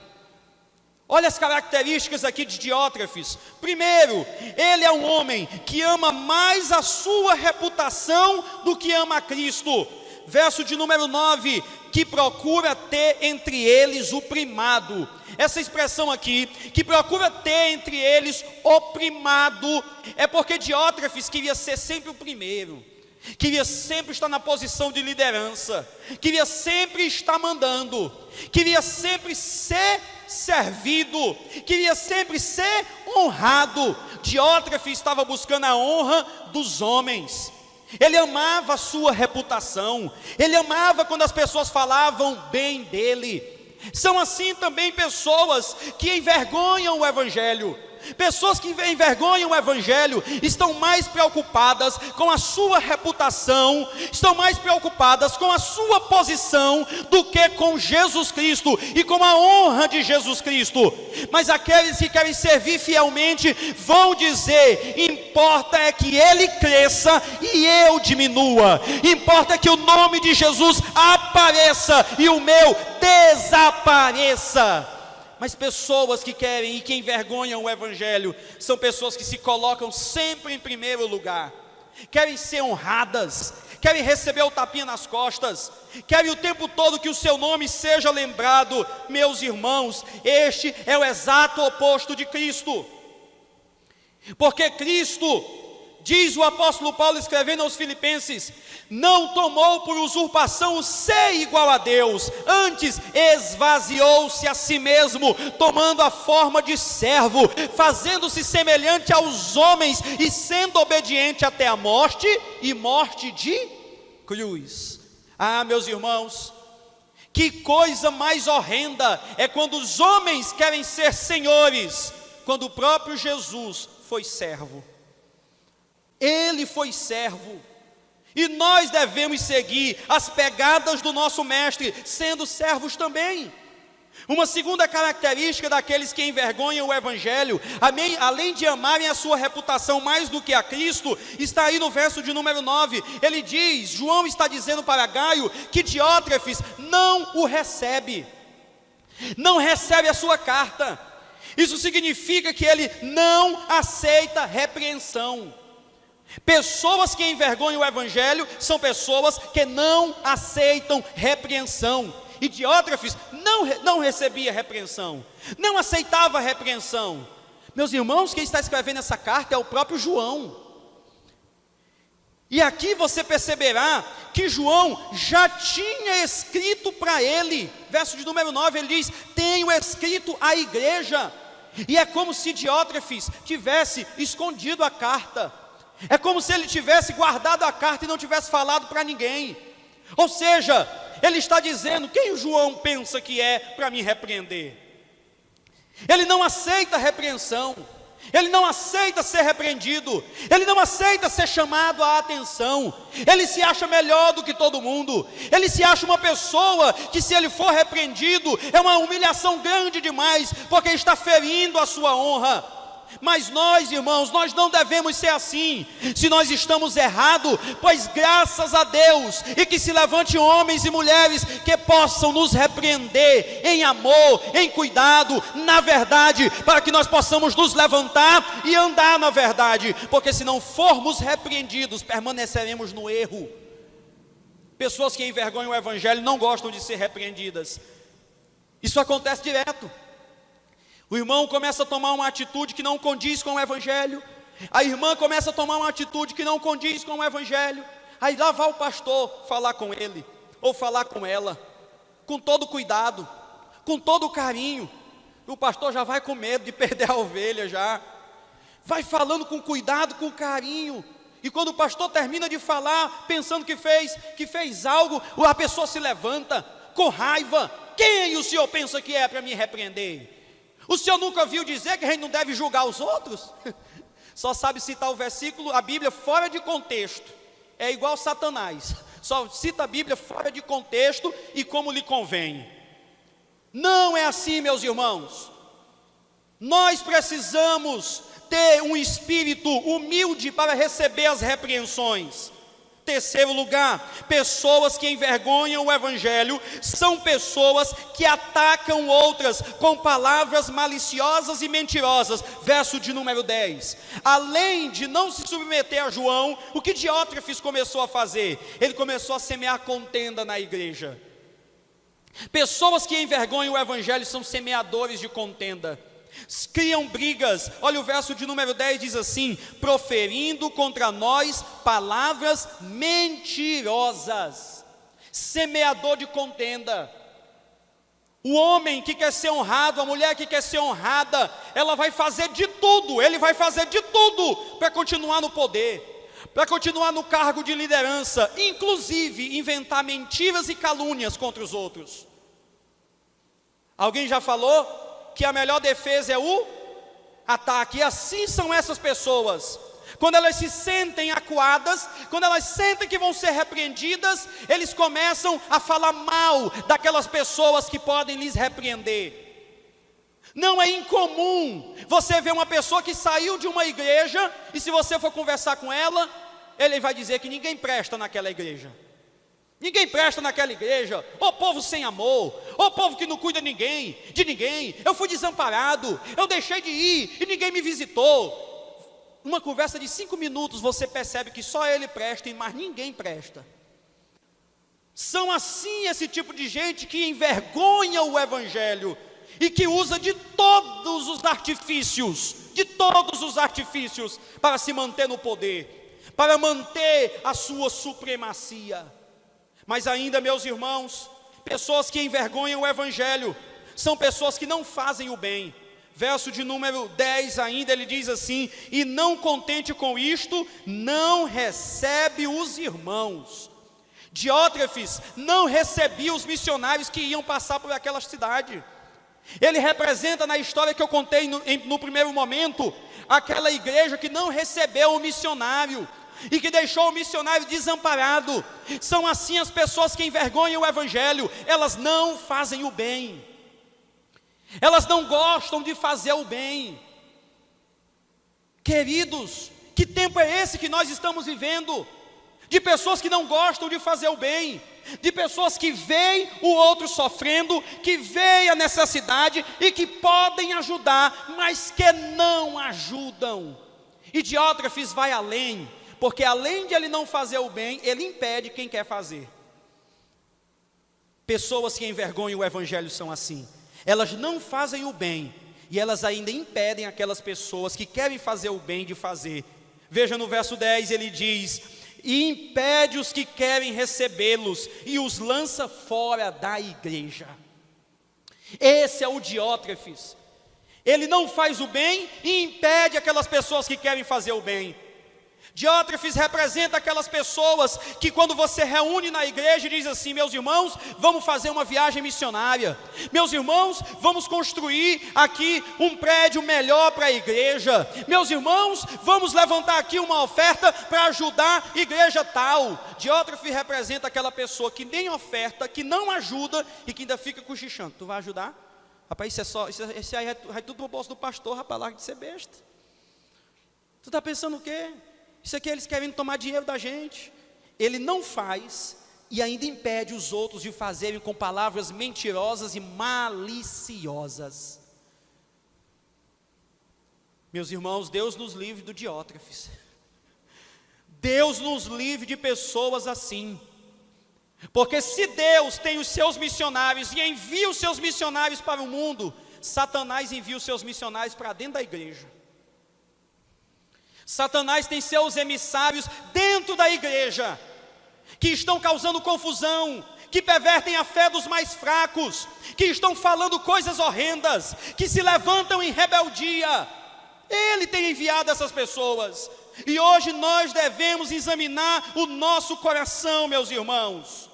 Olha as características aqui de Diótrefes. Primeiro, ele é um homem que ama mais a sua reputação do que ama a Cristo. Verso de número 9, que procura ter entre eles o primado. Essa expressão aqui, que procura ter entre eles o primado, é porque Diótrefes queria ser sempre o primeiro, queria sempre estar na posição de liderança, queria sempre estar mandando, queria sempre ser servido, queria sempre ser honrado. Diótrefes estava buscando a honra dos homens. Ele amava a sua reputação, ele amava quando as pessoas falavam bem dele. São assim também pessoas que envergonham o evangelho. Pessoas que envergonham o evangelho estão mais preocupadas com a sua reputação, estão mais preocupadas com a sua posição do que com Jesus Cristo e com a honra de Jesus Cristo. Mas aqueles que querem servir fielmente vão dizer: importa é que ele cresça e eu diminua, importa é que o nome de Jesus apareça e o meu desapareça. Mas pessoas que querem e que envergonham o evangelho são pessoas que se colocam sempre em primeiro lugar, querem ser honradas, querem receber o tapinha nas costas, querem o tempo todo que o seu nome seja lembrado. Meus irmãos, este é o exato oposto de Cristo, porque Cristo, diz o apóstolo Paulo escrevendo aos Filipenses, não tomou por usurpação o ser igual a Deus, antes esvaziou-se a si mesmo, tomando a forma de servo, fazendo-se semelhante aos homens e sendo obediente até a morte, e morte de cruz. Ah, meus irmãos, que coisa mais horrenda é quando os homens querem ser senhores, quando o próprio Jesus foi servo. Ele foi servo, E nós devemos seguir as pegadas do nosso mestre, sendo servos também. Uma segunda característica daqueles que envergonham o evangelho, além de amarem a sua reputação mais do que a Cristo, está aí no verso de número 9. Ele diz, João está dizendo para Gaio, que Diótrefes não o recebe, não recebe a sua carta. Isso significa que ele não aceita repreensão. Pessoas que envergonham o evangelho são pessoas que não aceitam repreensão. E Diótrefes não recebia repreensão, não aceitava repreensão. Meus irmãos, quem está escrevendo essa carta é o próprio João. E aqui você perceberá que João já tinha escrito para ele. Verso de número 9, ele diz, tenho escrito à igreja. E é como se Diótrefes tivesse escondido a carta. É como se ele tivesse guardado a carta e não tivesse falado para ninguém. Ou seja, ele está dizendo, quem o João pensa que é para me repreender? Ele não aceita repreensão, ele não aceita ser repreendido, ele não aceita ser chamado à atenção, ele se acha melhor do que todo mundo, ele se acha uma pessoa que, se ele for repreendido, é uma humilhação grande demais, porque está ferindo a sua honra. Mas nós, irmãos, nós não devemos ser assim. Se nós estamos errados, pois graças a Deus, e que se levante homens e mulheres que possam nos repreender em amor, em cuidado, na verdade, para que nós possamos nos levantar e andar na verdade, porque se não formos repreendidos, permaneceremos no erro. Pessoas que envergonham o evangelho não gostam de ser repreendidas. Isso acontece direto. O irmão começa a tomar uma atitude que não condiz com o evangelho, a irmã começa a tomar uma atitude que não condiz com o evangelho, aí lá vai o pastor falar com ele, ou falar com ela, com todo cuidado, com todo carinho. O pastor já vai com medo de perder a ovelha já, vai falando com cuidado, com carinho, e quando o pastor termina de falar, pensando que fez algo, a pessoa se levanta, com raiva. Quem o senhor pensa que é para me repreender? O senhor nunca ouviu dizer que a gente não deve julgar os outros? Só sabe citar o versículo, a Bíblia fora de contexto. É igual Satanás, só cita a Bíblia fora de contexto e como lhe convém. Não é assim, meus irmãos. Nós precisamos ter um espírito humilde para receber as repreensões. Terceiro lugar, pessoas que envergonham o evangelho são pessoas que atacam outras com palavras maliciosas e mentirosas. Verso de número 10. Além de não se submeter a João, o que Diótrefes começou a fazer? Ele começou a semear contenda na igreja. Pessoas que envergonham o evangelho são semeadores de contenda, criam brigas. Olha o verso de número 10, diz assim: proferindo contra nós palavras mentirosas. Semeador de contenda. O homem que quer ser honrado, a mulher que quer ser honrada, ela vai fazer de tudo, ele vai fazer de tudo para continuar no poder, para continuar no cargo de liderança, inclusive inventar mentiras e calúnias contra os outros. Alguém já falou que a melhor defesa é o ataque, e assim são essas pessoas. Quando elas se sentem acuadas, quando elas sentem que vão ser repreendidas, eles começam a falar mal daquelas pessoas que podem lhes repreender. Não é incomum você ver uma pessoa que saiu de uma igreja, e se você for conversar com ela, ele vai dizer que ninguém presta naquela igreja. Ninguém presta naquela igreja, ô povo sem amor, ô povo que não cuida de ninguém, eu fui desamparado, eu deixei de ir e ninguém me visitou. Uma conversa de 5 minutos você percebe que só ele presta e mais ninguém presta. São assim esse tipo de gente que envergonha o evangelho e que usa de todos os artifícios para se manter no poder, para manter a sua supremacia. Mas ainda, meus irmãos, pessoas que envergonham o evangelho são pessoas que não fazem o bem. Verso de número 10 ainda, ele diz assim: e não contente com isto, não recebe os irmãos. Diótrefes não recebia os missionários que iam passar por aquela cidade. Ele representa, na história que eu contei no primeiro momento, aquela igreja que não recebeu o missionário. e que deixou o missionário desamparado. São assim as pessoas que envergonham o evangelho. Elas não fazem o bem, elas não gostam de fazer o bem. Queridos, que tempo é esse que nós estamos vivendo? De pessoas que não gostam de fazer o bem, de pessoas que veem o outro sofrendo, que veem a necessidade e que podem ajudar, mas que não ajudam. E Diótrefes vai além, porque além de ele não fazer o bem, ele impede quem quer fazer. Pessoas que envergonham o evangelho são assim. Elas não fazem o bem, e elas ainda impedem aquelas pessoas que querem fazer o bem de fazer. Veja no verso 10, ele diz: e impede os que querem recebê-los, e os lança fora da igreja. Esse é o Diótrefes. Ele não faz o bem e impede aquelas pessoas que querem fazer o bem. Diótrefes representa aquelas pessoas que quando você reúne na igreja e diz assim: meus irmãos, vamos fazer uma viagem missionária, meus irmãos, vamos construir aqui um prédio melhor para a igreja, meus irmãos, vamos levantar aqui uma oferta para ajudar a igreja tal. Diótrefes representa aquela pessoa que nem oferta, que não ajuda e que ainda fica cochichando. Tu vai ajudar? Rapaz, isso aí é tudo pro bolso do pastor, rapaz, larga de ser besta. Tu está pensando o quê? Isso aqui eles querem tomar dinheiro da gente. Ele não faz e ainda impede os outros de fazerem com palavras mentirosas e maliciosas. Meus irmãos, Deus nos livre do Diótrefes. Deus nos livre de pessoas assim. Porque se Deus tem os seus missionários e envia os seus missionários para o mundo, Satanás envia os seus missionários para dentro da igreja. Satanás tem seus emissários dentro da igreja, que estão causando confusão, que pervertem a fé dos mais fracos, que estão falando coisas horrendas, que se levantam em rebeldia. Ele tem enviado essas pessoas, e hoje nós devemos examinar o nosso coração, meus irmãos,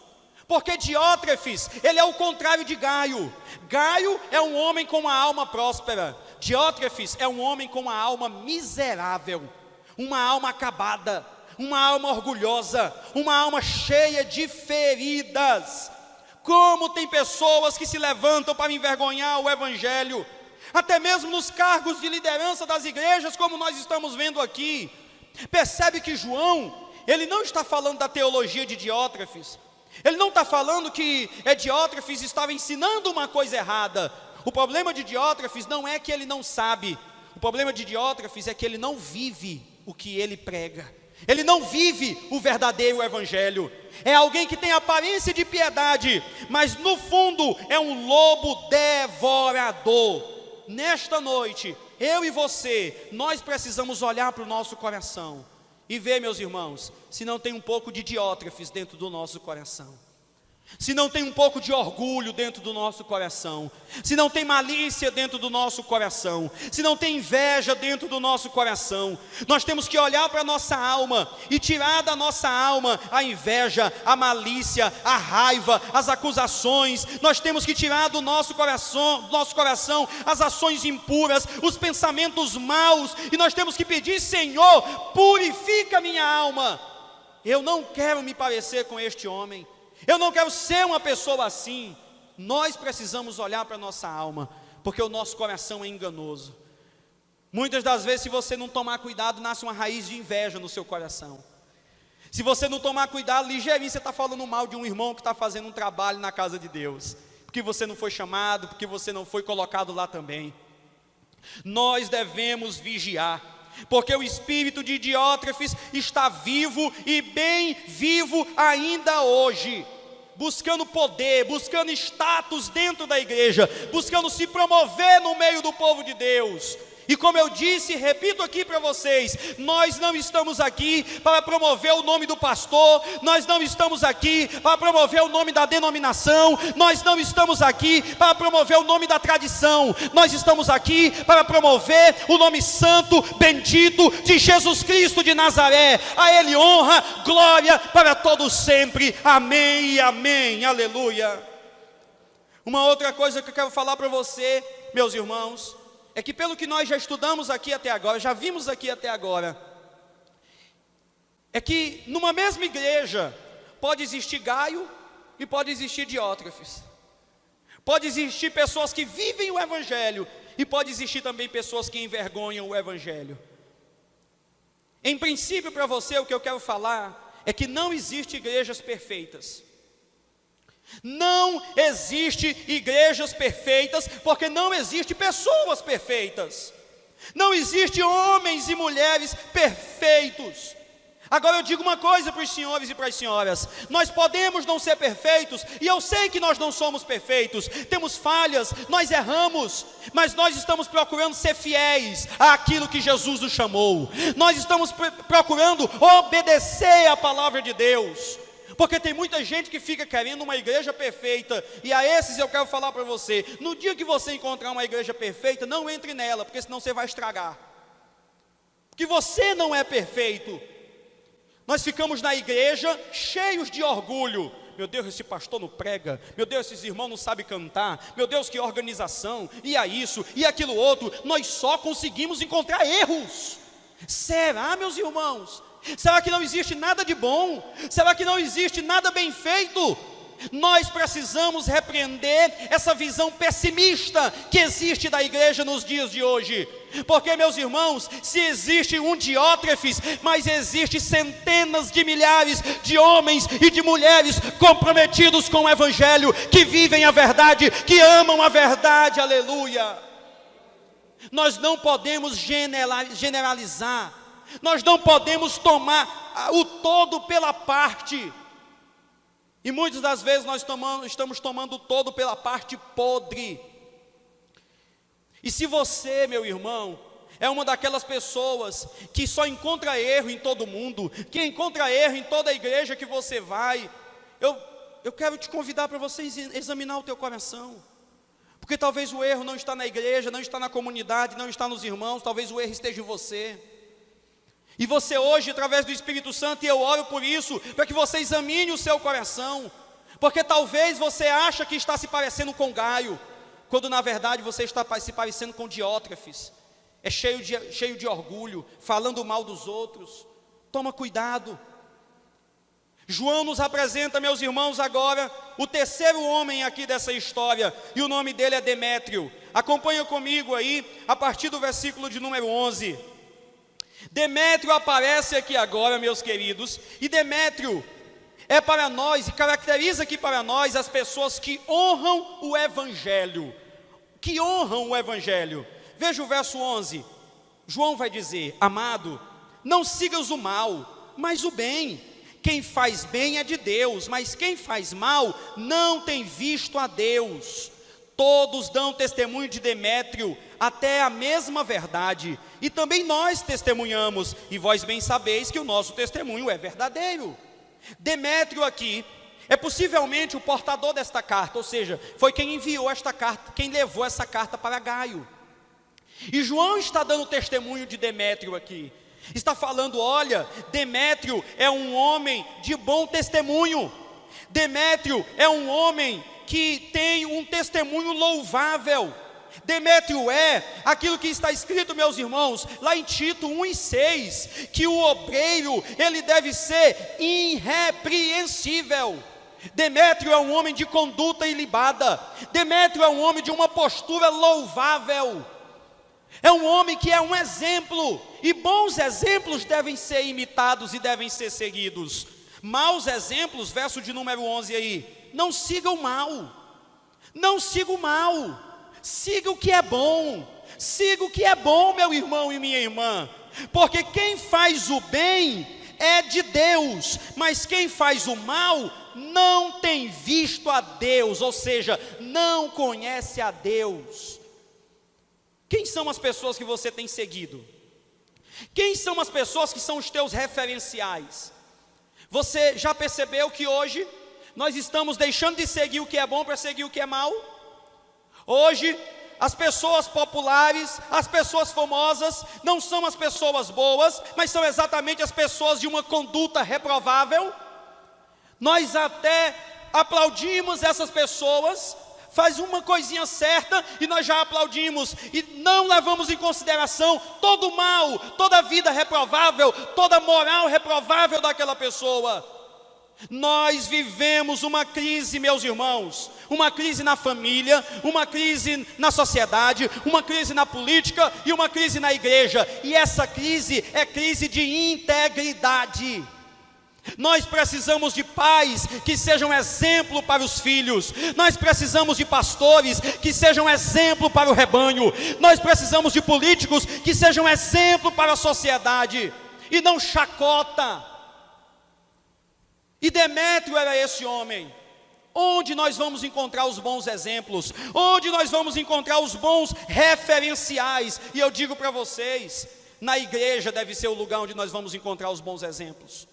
porque Diótrefes, ele é o contrário de Gaio. Gaio é um homem com uma alma próspera, Diótrefes é um homem com uma alma miserável, uma alma acabada, uma alma orgulhosa, uma alma cheia de feridas. Como tem pessoas que se levantam para envergonhar o evangelho, até mesmo nos cargos de liderança das igrejas, como nós estamos vendo aqui. Percebe que João, ele não está falando da teologia de Diótrefes, ele não está falando que Diótrefes estava ensinando uma coisa errada. O problema de Diótrefes não é que ele não sabe, o problema de Diótrefes é que ele não vive o que ele prega, ele não vive o verdadeiro evangelho. É alguém que tem aparência de piedade, mas no fundo é um lobo devorador. Nesta noite, eu e você, nós precisamos olhar para o nosso coração e ver, meus irmãos, se não tem um pouco de Diótrefes dentro do nosso coração, se não tem um pouco de orgulho dentro do nosso coração, se não tem malícia dentro do nosso coração, se não tem inveja dentro do nosso coração. Nós temos que olhar para a nossa alma e tirar da nossa alma a inveja, a malícia, a raiva, as acusações. Nós temos que tirar do nosso coração as ações impuras, os pensamentos maus, e nós temos que pedir: Senhor, purifica minha alma. Eu não quero me parecer com este homem, eu não quero ser uma pessoa assim. Nós precisamos olhar para a nossa alma, porque o nosso coração é enganoso. Muitas das vezes, se você não tomar cuidado, nasce uma raiz de inveja no seu coração. Se você não tomar cuidado, ligeirinho você está falando mal de um irmão que está fazendo um trabalho na casa de Deus, porque você não foi chamado, porque você não foi colocado lá também. Nós devemos vigiar, porque o espírito de Diótrefes está vivo e bem vivo ainda hoje, buscando poder, buscando status dentro da igreja, buscando se promover no meio do povo de Deus. E como eu disse, repito aqui para vocês, nós não estamos aqui para promover o nome do pastor, nós não estamos aqui para promover o nome da denominação, nós não estamos aqui para promover o nome da tradição, nós estamos aqui para promover o nome santo, bendito de Jesus Cristo de Nazaré. A Ele honra, glória para todos sempre, amém e amém, aleluia. Uma outra coisa que eu quero falar para você, meus irmãos, é que pelo que nós já estudamos aqui até agora, já vimos aqui até agora, é que numa mesma igreja pode existir Gaio e pode existir Diótrefes. Pode existir pessoas que vivem o Evangelho e pode existir também pessoas que envergonham o Evangelho. Em princípio, para você, o que eu quero falar é que não existe igrejas perfeitas. Não existe igrejas perfeitas, porque não existe pessoas perfeitas. Não existe homens e mulheres perfeitos. Agora eu digo uma coisa para os senhores e para as senhoras: nós podemos não ser perfeitos, e eu sei que nós não somos perfeitos, temos falhas, nós erramos, mas nós estamos procurando ser fiéis àquilo que Jesus nos chamou. Nós estamos procurando obedecer à palavra de Deus, porque tem muita gente que fica querendo uma igreja perfeita, e a esses eu quero falar para você: no dia que você encontrar uma igreja perfeita, não entre nela, porque senão você vai estragar, porque você não é perfeito. Nós ficamos na igreja cheios de orgulho. Meu Deus, esse pastor não prega. Meu Deus, esses irmãos não sabem cantar. Meu Deus, que organização. E a isso, e aquilo outro. Nós só conseguimos encontrar erros. Será, meus irmãos? Será que não existe nada de bom? Será que não existe nada bem feito? Nós precisamos repreender essa visão pessimista que existe da igreja nos dias de hoje. Porque, meus irmãos, se existe um Diótrefes, mas existe centenas de milhares de homens e de mulheres comprometidos com o Evangelho, que vivem a verdade, que amam a verdade, aleluia. Nós não podemos generalizar, nós não podemos tomar o todo pela parte. E muitas das vezes nós estamos tomando todo pela parte podre. E se você, meu irmão, é uma daquelas pessoas que só encontra erro em todo mundo, que encontra erro em toda a igreja que você vai, eu quero te convidar para você examinar o teu coração. Porque talvez o erro não está na igreja, não está na comunidade, não está nos irmãos, talvez o erro esteja em você. E você hoje, através do Espírito Santo, e eu oro por isso, para que você examine o seu coração, porque talvez você acha que está se parecendo com Gaio, quando na verdade você está se parecendo com Diótrefes, é cheio de orgulho, falando mal dos outros. Toma cuidado. João nos apresenta, meus irmãos, agora o terceiro homem aqui dessa história, e o nome dele é Demétrio. Acompanha comigo aí, a partir do versículo de número 11. Demétrio aparece aqui agora, meus queridos, e Demétrio é para nós, e caracteriza aqui para nós as pessoas que honram o Evangelho, Veja o verso 11, João vai dizer: amado, não sigas o mal, mas o bem. Quem faz bem é de Deus, mas quem faz mal não tem visto a Deus. Todos dão testemunho de Demétrio, até a mesma verdade, e também nós testemunhamos, e vós bem sabeis que o nosso testemunho é verdadeiro. Demétrio aqui é possivelmente o portador desta carta, ou seja, foi quem enviou esta carta, quem levou essa carta para Gaio. E João está dando testemunho de Demétrio aqui, está falando: olha, Demétrio é um homem de bom testemunho, Demétrio é um homem que tem um testemunho louvável. Demétrio é aquilo que está escrito, meus irmãos, lá em Tito 1:6, que o obreiro, ele deve ser irrepreensível. Demétrio é um homem de conduta ilibada, Demétrio é um homem de uma postura louvável, é um homem que é um exemplo, e bons exemplos devem ser imitados e devem ser seguidos. Maus exemplos, verso de número 11 aí: não siga o mal, não siga o mal, siga o que é bom, siga o que é bom, meu irmão e minha irmã, porque quem faz o bem é de Deus, mas quem faz o mal não tem visto a Deus, ou seja, não conhece a Deus. Quem são as pessoas que você tem seguido? Quem são as pessoas que são os teus referenciais? Você já percebeu que hoje nós estamos deixando de seguir o que é bom para seguir o que é mal? Hoje, as pessoas populares, as pessoas famosas, não são as pessoas boas, mas são exatamente as pessoas de uma conduta reprovável. Nós até aplaudimos essas pessoas, faz uma coisinha certa e nós já aplaudimos, e não levamos em consideração todo o mal, toda a vida reprovável, toda a moral reprovável daquela pessoa. Nós vivemos uma crise, meus irmãos, uma crise na família, uma crise na sociedade, uma crise na política e uma crise na igreja, e essa crise é crise de integridade. Nós precisamos de pais que sejam exemplo para os filhos, nós precisamos de pastores que sejam exemplo para o rebanho, nós precisamos de políticos que sejam exemplo para a sociedade, e não chacota. E Demétrio era esse homem. Onde nós vamos encontrar os bons exemplos? Onde nós vamos encontrar os bons referenciais? E eu digo para vocês, na igreja deve ser o lugar onde nós vamos encontrar os bons exemplos.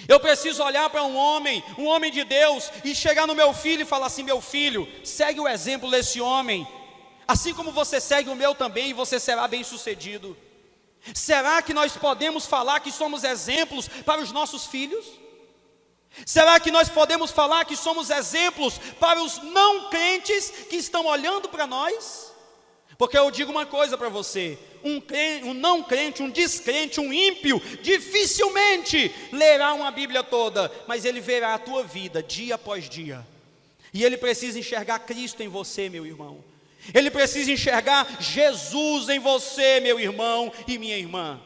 Eu preciso olhar para um homem de Deus, e chegar no meu filho e falar assim: meu filho, segue o exemplo desse homem, assim como você segue o meu também, e você será bem sucedido. Será que nós podemos falar que somos exemplos para os nossos filhos? Será que nós podemos falar que somos exemplos para os não crentes que estão olhando para nós? Porque eu digo uma coisa para você: um não crente, um descrente, um ímpio, dificilmente lerá uma Bíblia toda, mas ele verá a tua vida dia após dia, e ele precisa enxergar Cristo em você, meu irmão. Ele precisa enxergar Jesus em você, meu irmão e minha irmã.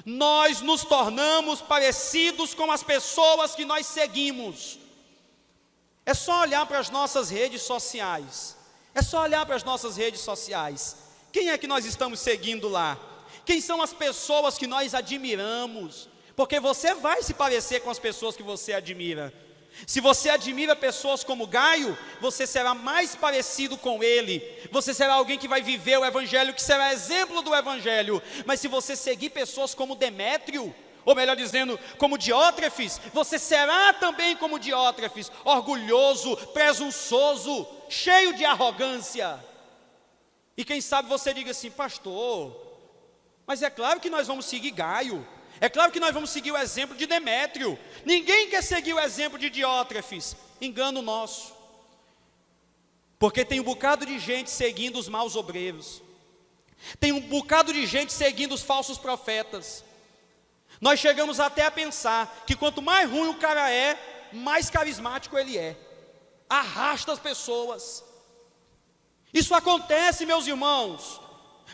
Nós nos tornamos parecidos com as pessoas que nós seguimos. É só olhar para as nossas redes sociais. É só olhar para as nossas redes sociais. Quem é que nós estamos seguindo lá? Quem são as pessoas que nós admiramos? Porque você vai se parecer com as pessoas que você admira. Se você admira pessoas como Gaio, você será mais parecido com ele. Você será alguém que vai viver o evangelho, que será exemplo do evangelho. Mas se você seguir pessoas como Demétrio, ou melhor dizendo, como Diótrefes, você será também como Diótrefes, orgulhoso, presunçoso, cheio de arrogância. E quem sabe você diga assim: pastor, mas é claro que nós vamos seguir Gaio, é claro que nós vamos seguir o exemplo de Demétrio. Ninguém quer seguir o exemplo de Diótrefes. Engano nosso. Porque tem um bocado de gente seguindo os maus obreiros. Tem um bocado de gente seguindo os falsos profetas. Nós chegamos até a pensar que quanto mais ruim o cara é, mais carismático ele é. Arrasta as pessoas. Isso acontece, meus irmãos.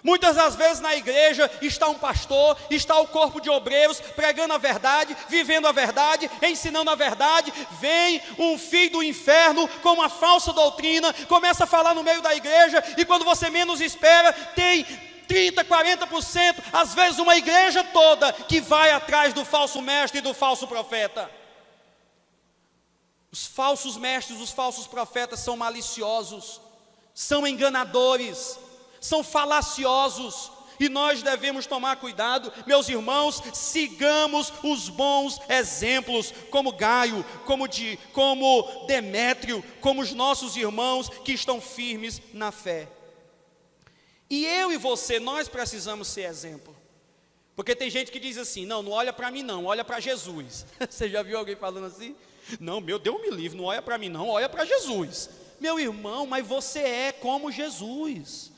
Muitas das vezes na igreja está um pastor, está o corpo de obreiros pregando a verdade, vivendo a verdade, ensinando a verdade. Vem um filho do inferno com uma falsa doutrina, começa a falar no meio da igreja, e quando você menos espera, tem 30%, 40%, às vezes uma igreja toda que vai atrás do falso mestre e do falso profeta. Os falsos mestres, os falsos profetas são maliciosos, são enganadores, são falaciosos, e nós devemos tomar cuidado. Meus irmãos, sigamos os bons exemplos, como Gaio, como Demétrio, como os nossos irmãos que estão firmes na fé. E eu e você, nós precisamos ser exemplo. Porque tem gente que diz assim: não olha para mim não, olha para Jesus. Você já viu alguém falando assim? Não, meu Deus me livre, não olha para mim não, olha para Jesus. Meu irmão, mas você é como Jesus.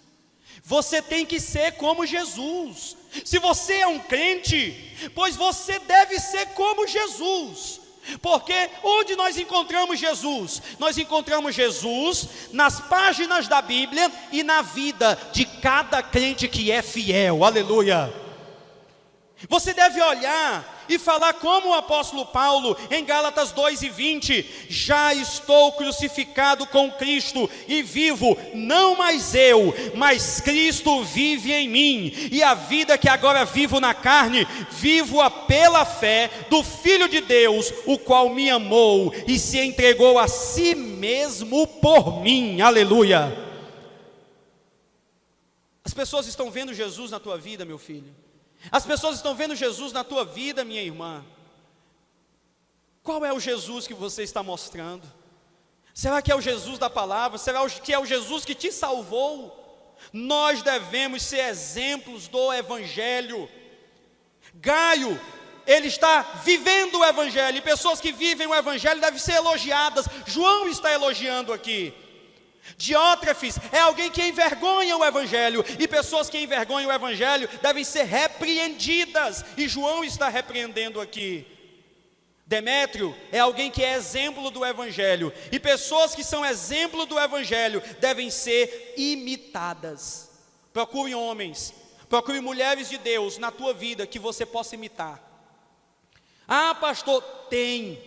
Você tem que ser como Jesus. Se você é um crente, pois você deve ser como Jesus. Porque onde nós encontramos Jesus? Nós encontramos Jesus nas páginas da Bíblia e na vida de cada crente que é fiel. Aleluia! Você deve olhar e falar como o apóstolo Paulo em Gálatas 2:20: já estou crucificado com Cristo e vivo, não mais eu, mas Cristo vive em mim, e a vida que agora vivo na carne, vivo-a pela fé do Filho de Deus, o qual me amou e se entregou a si mesmo por mim. Aleluia! As pessoas estão vendo Jesus na tua vida, meu filho. As pessoas estão vendo Jesus na tua vida, minha irmã. Qual é o Jesus que você está mostrando? Será que é o Jesus da palavra? Será que é o Jesus que te salvou? Nós devemos ser exemplos do evangelho. Gaio, ele está vivendo o evangelho, e pessoas que vivem o evangelho devem ser elogiadas. João está elogiando aqui. Diótrefes é alguém que envergonha o Evangelho, e pessoas que envergonham o Evangelho devem ser repreendidas, e João está repreendendo aqui. Demétrio é alguém que é exemplo do Evangelho, e pessoas que são exemplo do Evangelho devem ser imitadas. Procure homens, procure mulheres de Deus na tua vida que você possa imitar. Ah, pastor, tem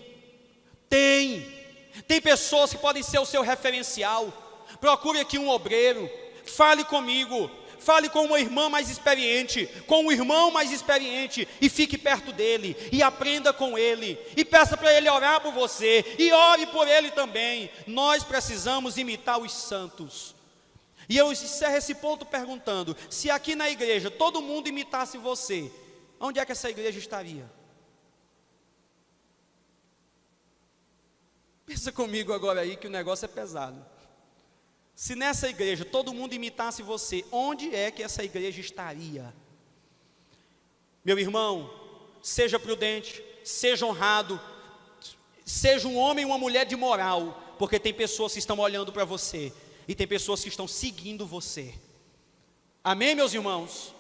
pessoas que podem ser o seu referencial. Procure aqui um obreiro, fale comigo, fale com uma irmã mais experiente, com um irmão mais experiente, e fique perto dele, e aprenda com ele, e peça para ele orar por você, e ore por ele também. Nós precisamos imitar os santos. E eu encerro esse ponto perguntando: se aqui na igreja todo mundo imitasse você, onde é que essa igreja estaria? Pensa comigo agora aí que o negócio é pesado. Se nessa igreja todo mundo imitasse você, onde é que essa igreja estaria? Meu irmão, seja prudente, seja honrado, seja um homem e uma mulher de moral, porque tem pessoas que estão olhando para você, e tem pessoas que estão seguindo você. Amém, meus irmãos?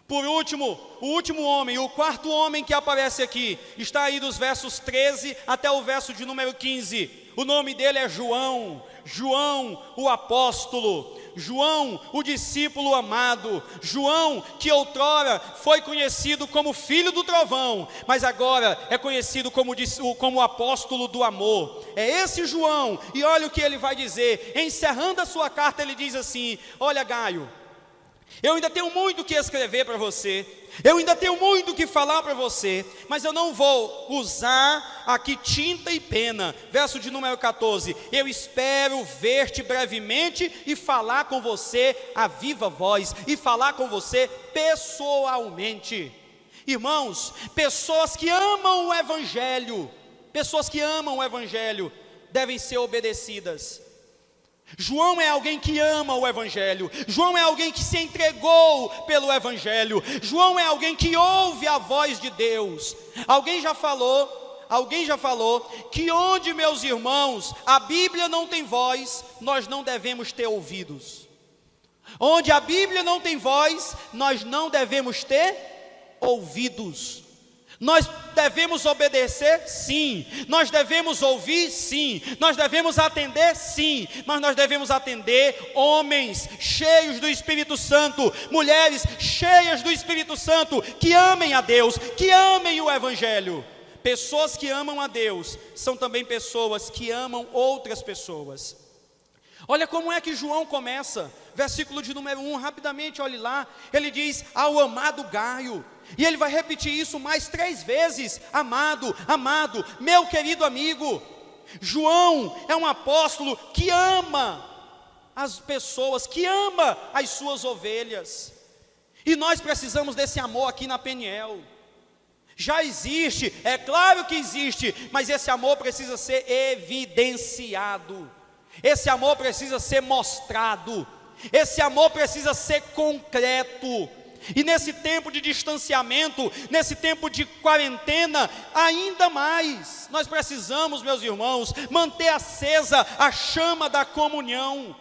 Por último, o último homem, o quarto homem que aparece aqui, está aí dos versos 13 até o verso de número 15. O nome dele é João, João o apóstolo, João o discípulo amado, João que outrora foi conhecido como filho do trovão, mas agora é conhecido como o apóstolo do amor. É esse João, e olha o que ele vai dizer, encerrando a sua carta ele diz assim: olha, Gaio, eu ainda tenho muito o que escrever para você, eu ainda tenho muito o que falar para você, mas eu não vou usar aqui tinta e pena. Verso de número 14: eu espero ver-te brevemente e falar com você a viva voz, e falar com você pessoalmente. Irmãos, pessoas que amam o Evangelho, devem ser obedecidas. João é alguém que ama o Evangelho, João é alguém que se entregou pelo Evangelho, João é alguém que ouve a voz de Deus. Alguém já falou que onde, meus irmãos, a Bíblia não tem voz, nós não devemos ter ouvidos. Onde a Bíblia não tem voz, nós não devemos ter ouvidos. Nós devemos obedecer? Sim. Nós devemos ouvir? Sim. Nós devemos atender? Sim. Mas nós devemos atender homens cheios do Espírito Santo, mulheres cheias do Espírito Santo, que amem a Deus, que amem o Evangelho. Pessoas que amam a Deus são também pessoas que amam outras pessoas. Olha como é que João começa, versículo de número 1, rapidamente olhe lá. Ele diz: ao amado Gaio, e ele vai repetir isso mais 3 vezes: amado, amado, meu querido amigo. João é um apóstolo que ama as pessoas, que ama as suas ovelhas, e nós precisamos desse amor aqui na Peniel. Já existe, é claro que existe, mas esse amor precisa ser evidenciado, esse amor precisa ser mostrado, esse amor precisa ser concreto. E nesse tempo de distanciamento, nesse tempo de quarentena, ainda mais, nós precisamos, meus irmãos, manter acesa a chama da comunhão.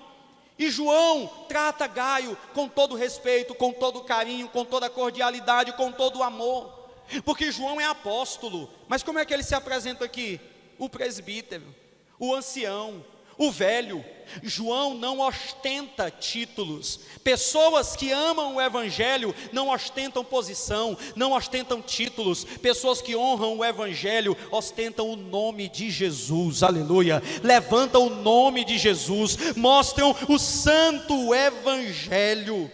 E João trata Gaio com todo respeito, com todo carinho, com toda cordialidade, com todo amor, porque João é apóstolo. Mas como é que ele se apresenta aqui? O presbítero, o ancião, o velho. João não ostenta títulos. Pessoas que amam o Evangelho não ostentam posição, não ostentam títulos. Pessoas que honram o Evangelho ostentam o nome de Jesus, aleluia. Levantam o nome de Jesus, mostram o santo Evangelho.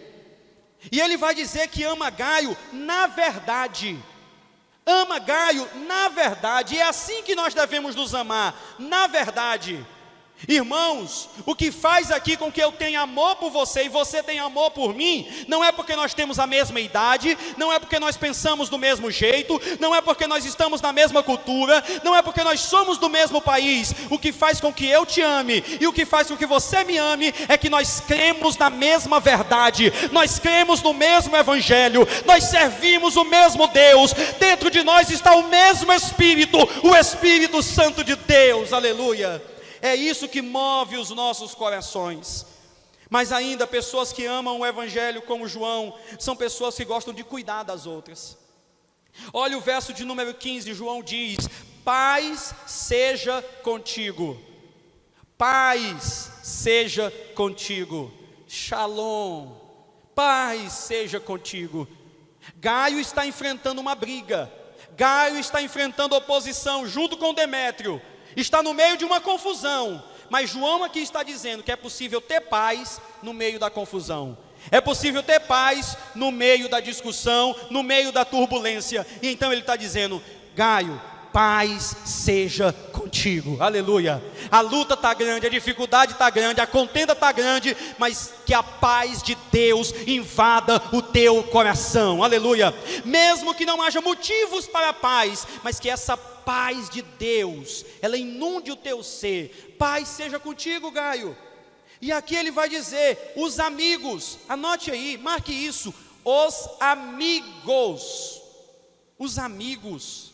E ele vai dizer que ama Gaio na verdade. Ama Gaio na verdade. E é assim que nós devemos nos amar, na verdade. Irmãos, o que faz aqui com que eu tenha amor por você e você tenha amor por mim, não é porque nós temos a mesma idade, não é porque nós pensamos do mesmo jeito, não é porque nós estamos na mesma cultura, não é porque nós somos do mesmo país. O que faz com que eu te ame e o que faz com que você me ame é que nós cremos na mesma verdade, nós cremos no mesmo Evangelho, nós servimos o mesmo Deus, dentro de nós está o mesmo Espírito, o Espírito Santo de Deus, aleluia. É isso que move os nossos corações. Mas ainda, pessoas que amam o Evangelho como João, são pessoas que gostam de cuidar das outras. Olha o verso de número 15, João diz: paz seja contigo. Paz seja contigo. Shalom. Paz seja contigo. Gaio está enfrentando uma briga. Gaio está enfrentando oposição junto com Demétrio. Está no meio de uma confusão. Mas João aqui está dizendo que é possível ter paz no meio da confusão. É possível ter paz no meio da discussão, no meio da turbulência. E então ele está dizendo: Gaio, paz seja contigo. Aleluia. A luta está grande, a dificuldade está grande, a contenda está grande, mas que a paz de Deus invada o teu coração. Aleluia. Mesmo que não haja motivos para a paz, mas que essa paz de Deus, ela inunde o teu ser. Paz seja contigo, Gaio. E aqui ele vai dizer: os amigos, anote aí, marque isso, os amigos. Os amigos.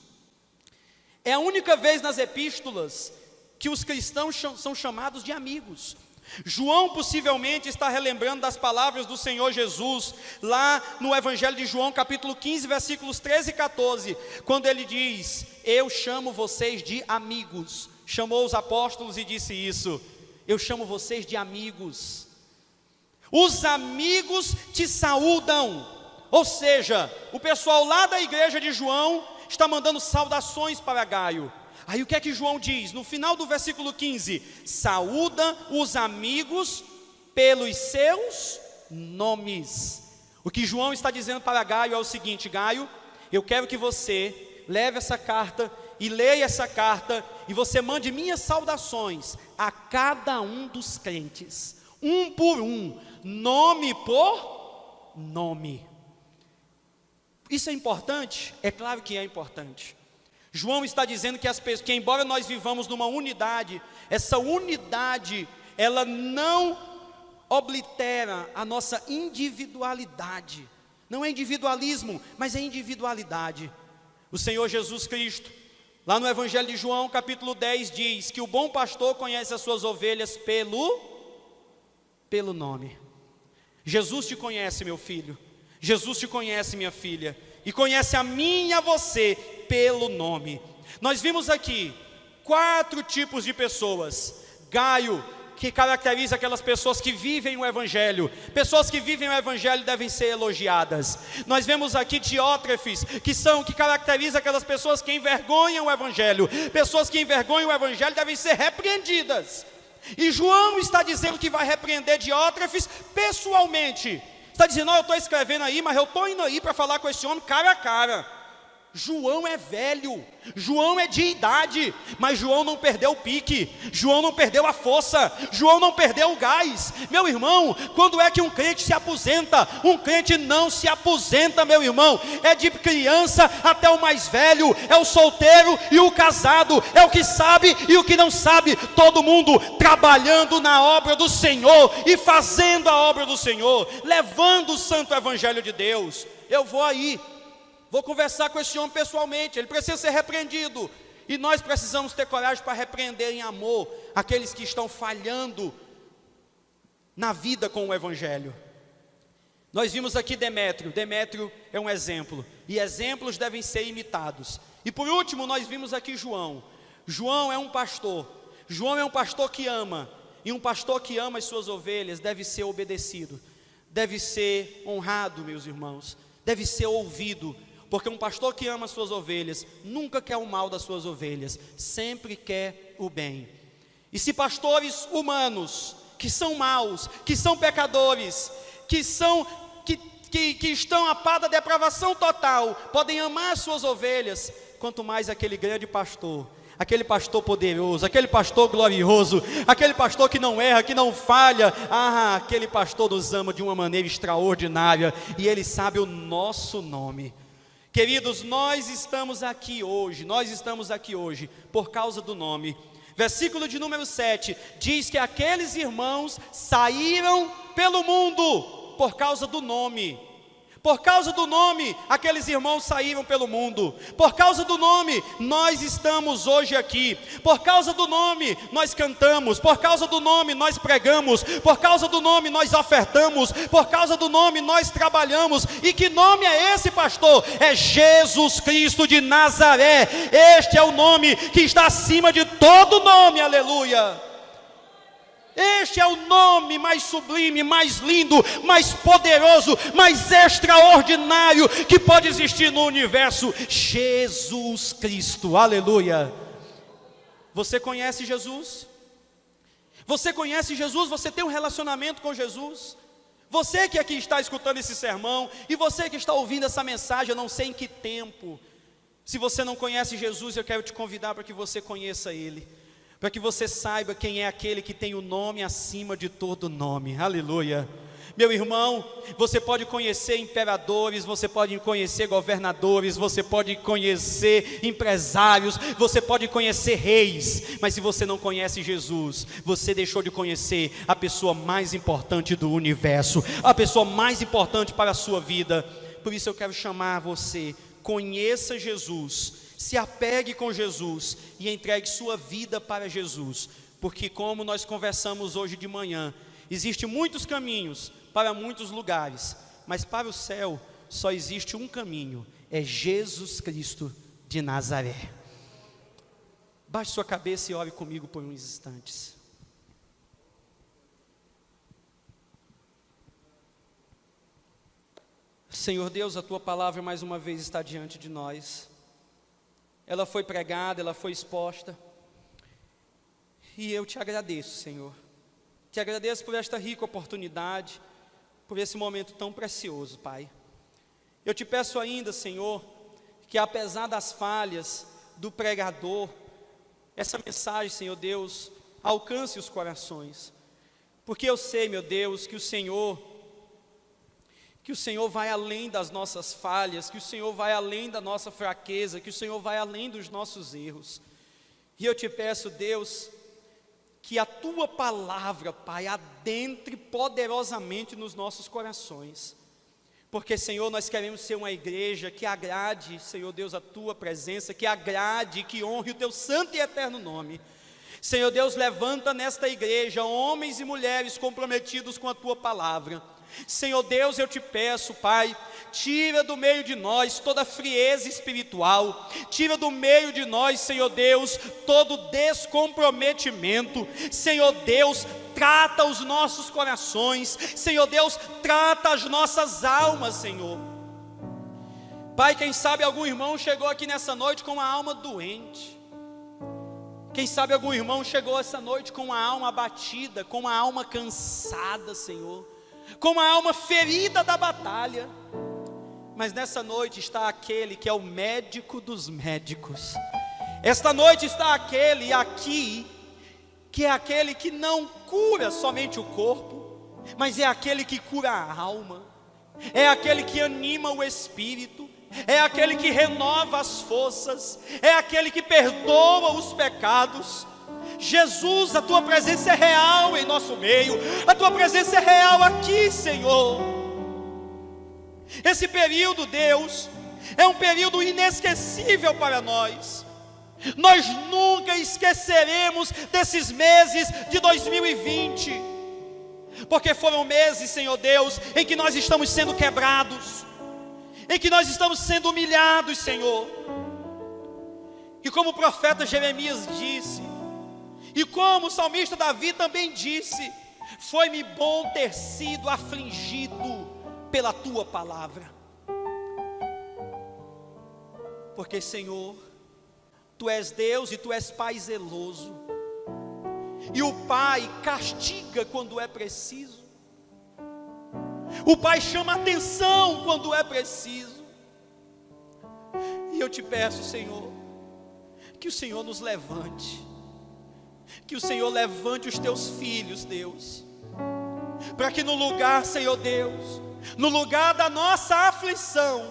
É a única vez nas epístolas que os cristãos são chamados de amigos. João possivelmente está relembrando das palavras do Senhor Jesus, lá no Evangelho de João, capítulo 15, versículos 13 e 14, quando ele diz: eu chamo vocês de amigos. Chamou os apóstolos e disse isso: eu chamo vocês de amigos. Os amigos te saúdam. Ou seja, o pessoal lá da igreja de João está mandando saudações para Gaio. Aí o que é que João diz? No final do versículo 15: saúda os amigos pelos seus nomes. O que João está dizendo para Gaio é o seguinte: Gaio, eu quero que você leve essa carta e leia essa carta, e você mande minhas saudações a cada um dos crentes, um por um, nome por nome. Isso é importante? É claro que é importante. João está dizendo que que embora nós vivamos numa unidade, essa unidade, ela não oblitera a nossa individualidade. Não é individualismo, mas é individualidade. O Senhor Jesus Cristo, lá no Evangelho de João, capítulo 10, diz que o bom pastor conhece as suas ovelhas pelo nome. Jesus te conhece, meu filho. Jesus te conhece, minha filha. E conhece a mim e a você pelo nome. Nós vimos aqui 4 tipos de pessoas. Gaio, que caracteriza aquelas pessoas que vivem o Evangelho. Pessoas que vivem o Evangelho devem ser elogiadas. Nós vemos aqui Diótrefes, que caracteriza aquelas pessoas que envergonham o Evangelho. Pessoas que envergonham o Evangelho devem ser repreendidas. E João está dizendo que vai repreender Diótrefes pessoalmente. Está dizendo: eu estou escrevendo aí, mas eu estou indo aí para falar com esse homem cara a cara. João é velho, João é de idade, mas João não perdeu o pique, João não perdeu a força, João não perdeu o gás. Meu irmão, quando é que um crente se aposenta? Um crente não se aposenta, meu irmão. É de criança até o mais velho, é o solteiro e o casado, é o que sabe e o que não sabe, todo mundo trabalhando na obra do Senhor e fazendo a obra do Senhor, levando o santo evangelho de Deus. Eu vou aí, vou conversar com esse homem pessoalmente, ele precisa ser repreendido. E nós precisamos ter coragem para repreender em amor aqueles que estão falhando na vida com o Evangelho. Nós vimos aqui Demétrio. Demétrio é um exemplo, e exemplos devem ser imitados. E por último nós vimos aqui João. João é um pastor. João é um pastor que ama. E um pastor que ama as suas ovelhas deve ser obedecido, deve ser honrado, meus irmãos, deve ser ouvido. Porque um pastor que ama as suas ovelhas nunca quer o mal das suas ovelhas, sempre quer o bem. E se pastores humanos, que são maus, que são pecadores, que estão a par da depravação total, podem amar as suas ovelhas, quanto mais aquele grande pastor, aquele pastor poderoso, aquele pastor glorioso, aquele pastor que não erra, que não falha, aquele pastor nos ama de uma maneira extraordinária, e ele sabe o nosso nome. Queridos, nós estamos aqui hoje por causa do nome. Versículo de número 7 diz que aqueles irmãos saíram pelo mundo por causa do nome. Por causa do nome, aqueles irmãos saíram pelo mundo. Por causa do nome, nós estamos hoje aqui. Por causa do nome, nós cantamos. Por causa do nome, nós pregamos. Por causa do nome, nós ofertamos. Por causa do nome, nós trabalhamos. E que nome é esse, pastor? É Jesus Cristo de Nazaré. Este é o nome que está acima de todo nome, aleluia. Este é o nome mais sublime, mais lindo, mais poderoso, mais extraordinário que pode existir no universo. Jesus Cristo, aleluia. Você conhece Jesus? Você conhece Jesus? Você tem um relacionamento com Jesus? Você que aqui está escutando esse sermão, e você que está ouvindo essa mensagem, eu não sei em que tempo. Se você não conhece Jesus, eu quero te convidar para que você conheça Ele, para que você saiba quem é aquele que tem o nome acima de todo nome, aleluia. Meu irmão, você pode conhecer imperadores, você pode conhecer governadores, você pode conhecer empresários, você pode conhecer reis, mas se você não conhece Jesus, você deixou de conhecer a pessoa mais importante do universo, a pessoa mais importante para a sua vida. Por isso eu quero chamar você: conheça Jesus, se apegue com Jesus e entregue sua vida para Jesus, porque como nós conversamos hoje de manhã, existem muitos caminhos para muitos lugares, mas para o céu só existe um caminho, é Jesus Cristo de Nazaré. Baixe sua cabeça e ore comigo por uns instantes. Senhor Deus, a Tua palavra mais uma vez está diante de nós. Ela foi pregada, ela foi exposta, e eu te agradeço, Senhor. Te agradeço por esta rica oportunidade, por esse momento tão precioso, Pai. Eu te peço ainda, Senhor, que apesar das falhas do pregador, essa mensagem, Senhor Deus, alcance os corações, porque eu sei, meu Deus, que o Senhor vai além das nossas falhas, que o Senhor vai além da nossa fraqueza, que o Senhor vai além dos nossos erros. E eu te peço, Deus, que a Tua palavra, Pai, adentre poderosamente nos nossos corações, porque, Senhor, nós queremos ser uma igreja que agrade, Senhor Deus, a Tua presença, que agrade e que honre o Teu santo e eterno nome. Senhor Deus, levanta nesta igreja homens e mulheres comprometidos com a Tua palavra. Senhor Deus, eu te peço, Pai, tira do meio de nós toda frieza espiritual, tira do meio de nós, Senhor Deus, todo descomprometimento. Senhor Deus, trata os nossos corações, Senhor Deus, trata as nossas almas, Senhor. Pai, quem sabe algum irmão chegou aqui nessa noite com uma alma doente, quem sabe algum irmão chegou essa noite com uma alma abatida, com uma alma cansada, Senhor, com uma alma ferida da batalha, mas nessa noite está aquele que é o médico dos médicos. Esta noite está aquele aqui, que é aquele que não cura somente o corpo, mas é aquele que cura a alma, é aquele que anima o espírito, é aquele que renova as forças, é aquele que perdoa os pecados. Jesus, a Tua presença é real em nosso meio, a Tua presença é real aqui, Senhor. Esse período, Deus, é um período inesquecível para nós. Nós nunca esqueceremos desses meses de 2020, porque foram meses, Senhor Deus, em que nós estamos sendo quebrados, em que nós estamos sendo humilhados, Senhor. E como o profeta Jeremias disse, e como o salmista Davi também disse, foi-me bom ter sido afligido pela Tua palavra. Porque, Senhor, Tu és Deus e Tu és Pai zeloso, e o Pai castiga quando é preciso, o Pai chama atenção quando é preciso. E eu te peço, Senhor, que o Senhor nos levante, que o Senhor levante os Teus filhos, Deus, para que no lugar, Senhor Deus, no lugar da nossa aflição,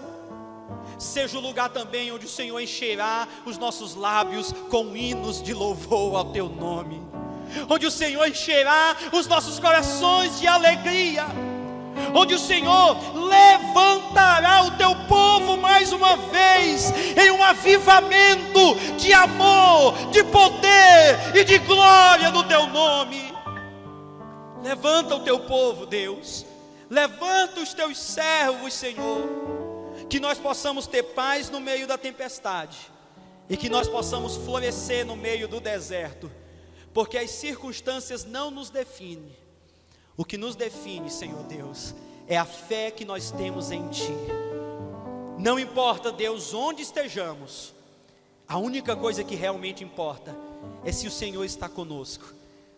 seja o lugar também onde o Senhor encherá os nossos lábios com hinos de louvor ao Teu nome, onde o Senhor encherá os nossos corações de alegria, onde o Senhor levantará o teu povo mais uma vez, em um avivamento de amor, de poder e de glória no teu nome. Levanta o teu povo, Deus, levanta os teus servos, Senhor, que nós possamos ter paz no meio da tempestade, e que nós possamos florescer no meio do deserto, porque as circunstâncias não nos definem. O que nos define, Senhor Deus, é a fé que nós temos em Ti. Não importa, Deus, onde estejamos, a única coisa que realmente importa é se o Senhor está conosco.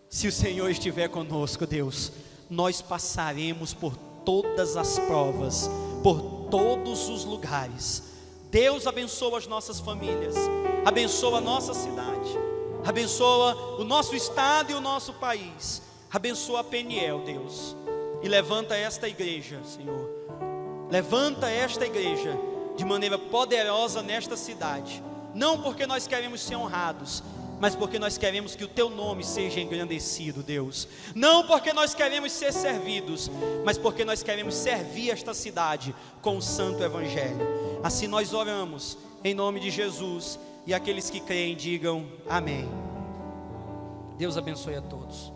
Se o Senhor estiver conosco, Deus, nós passaremos por todas as provas, por todos os lugares. Deus abençoa as nossas famílias, abençoa a nossa cidade, abençoa o nosso estado e o nosso país, abençoa a Peniel, Deus, e levanta esta igreja, Senhor, levanta esta igreja de maneira poderosa nesta cidade, não porque nós queremos ser honrados, mas porque nós queremos que o Teu nome seja engrandecido, Deus. Não porque nós queremos ser servidos, mas porque nós queremos servir esta cidade com o santo evangelho. Assim nós oramos, em nome de Jesus, e aqueles que creem digam amém. Deus abençoe a todos.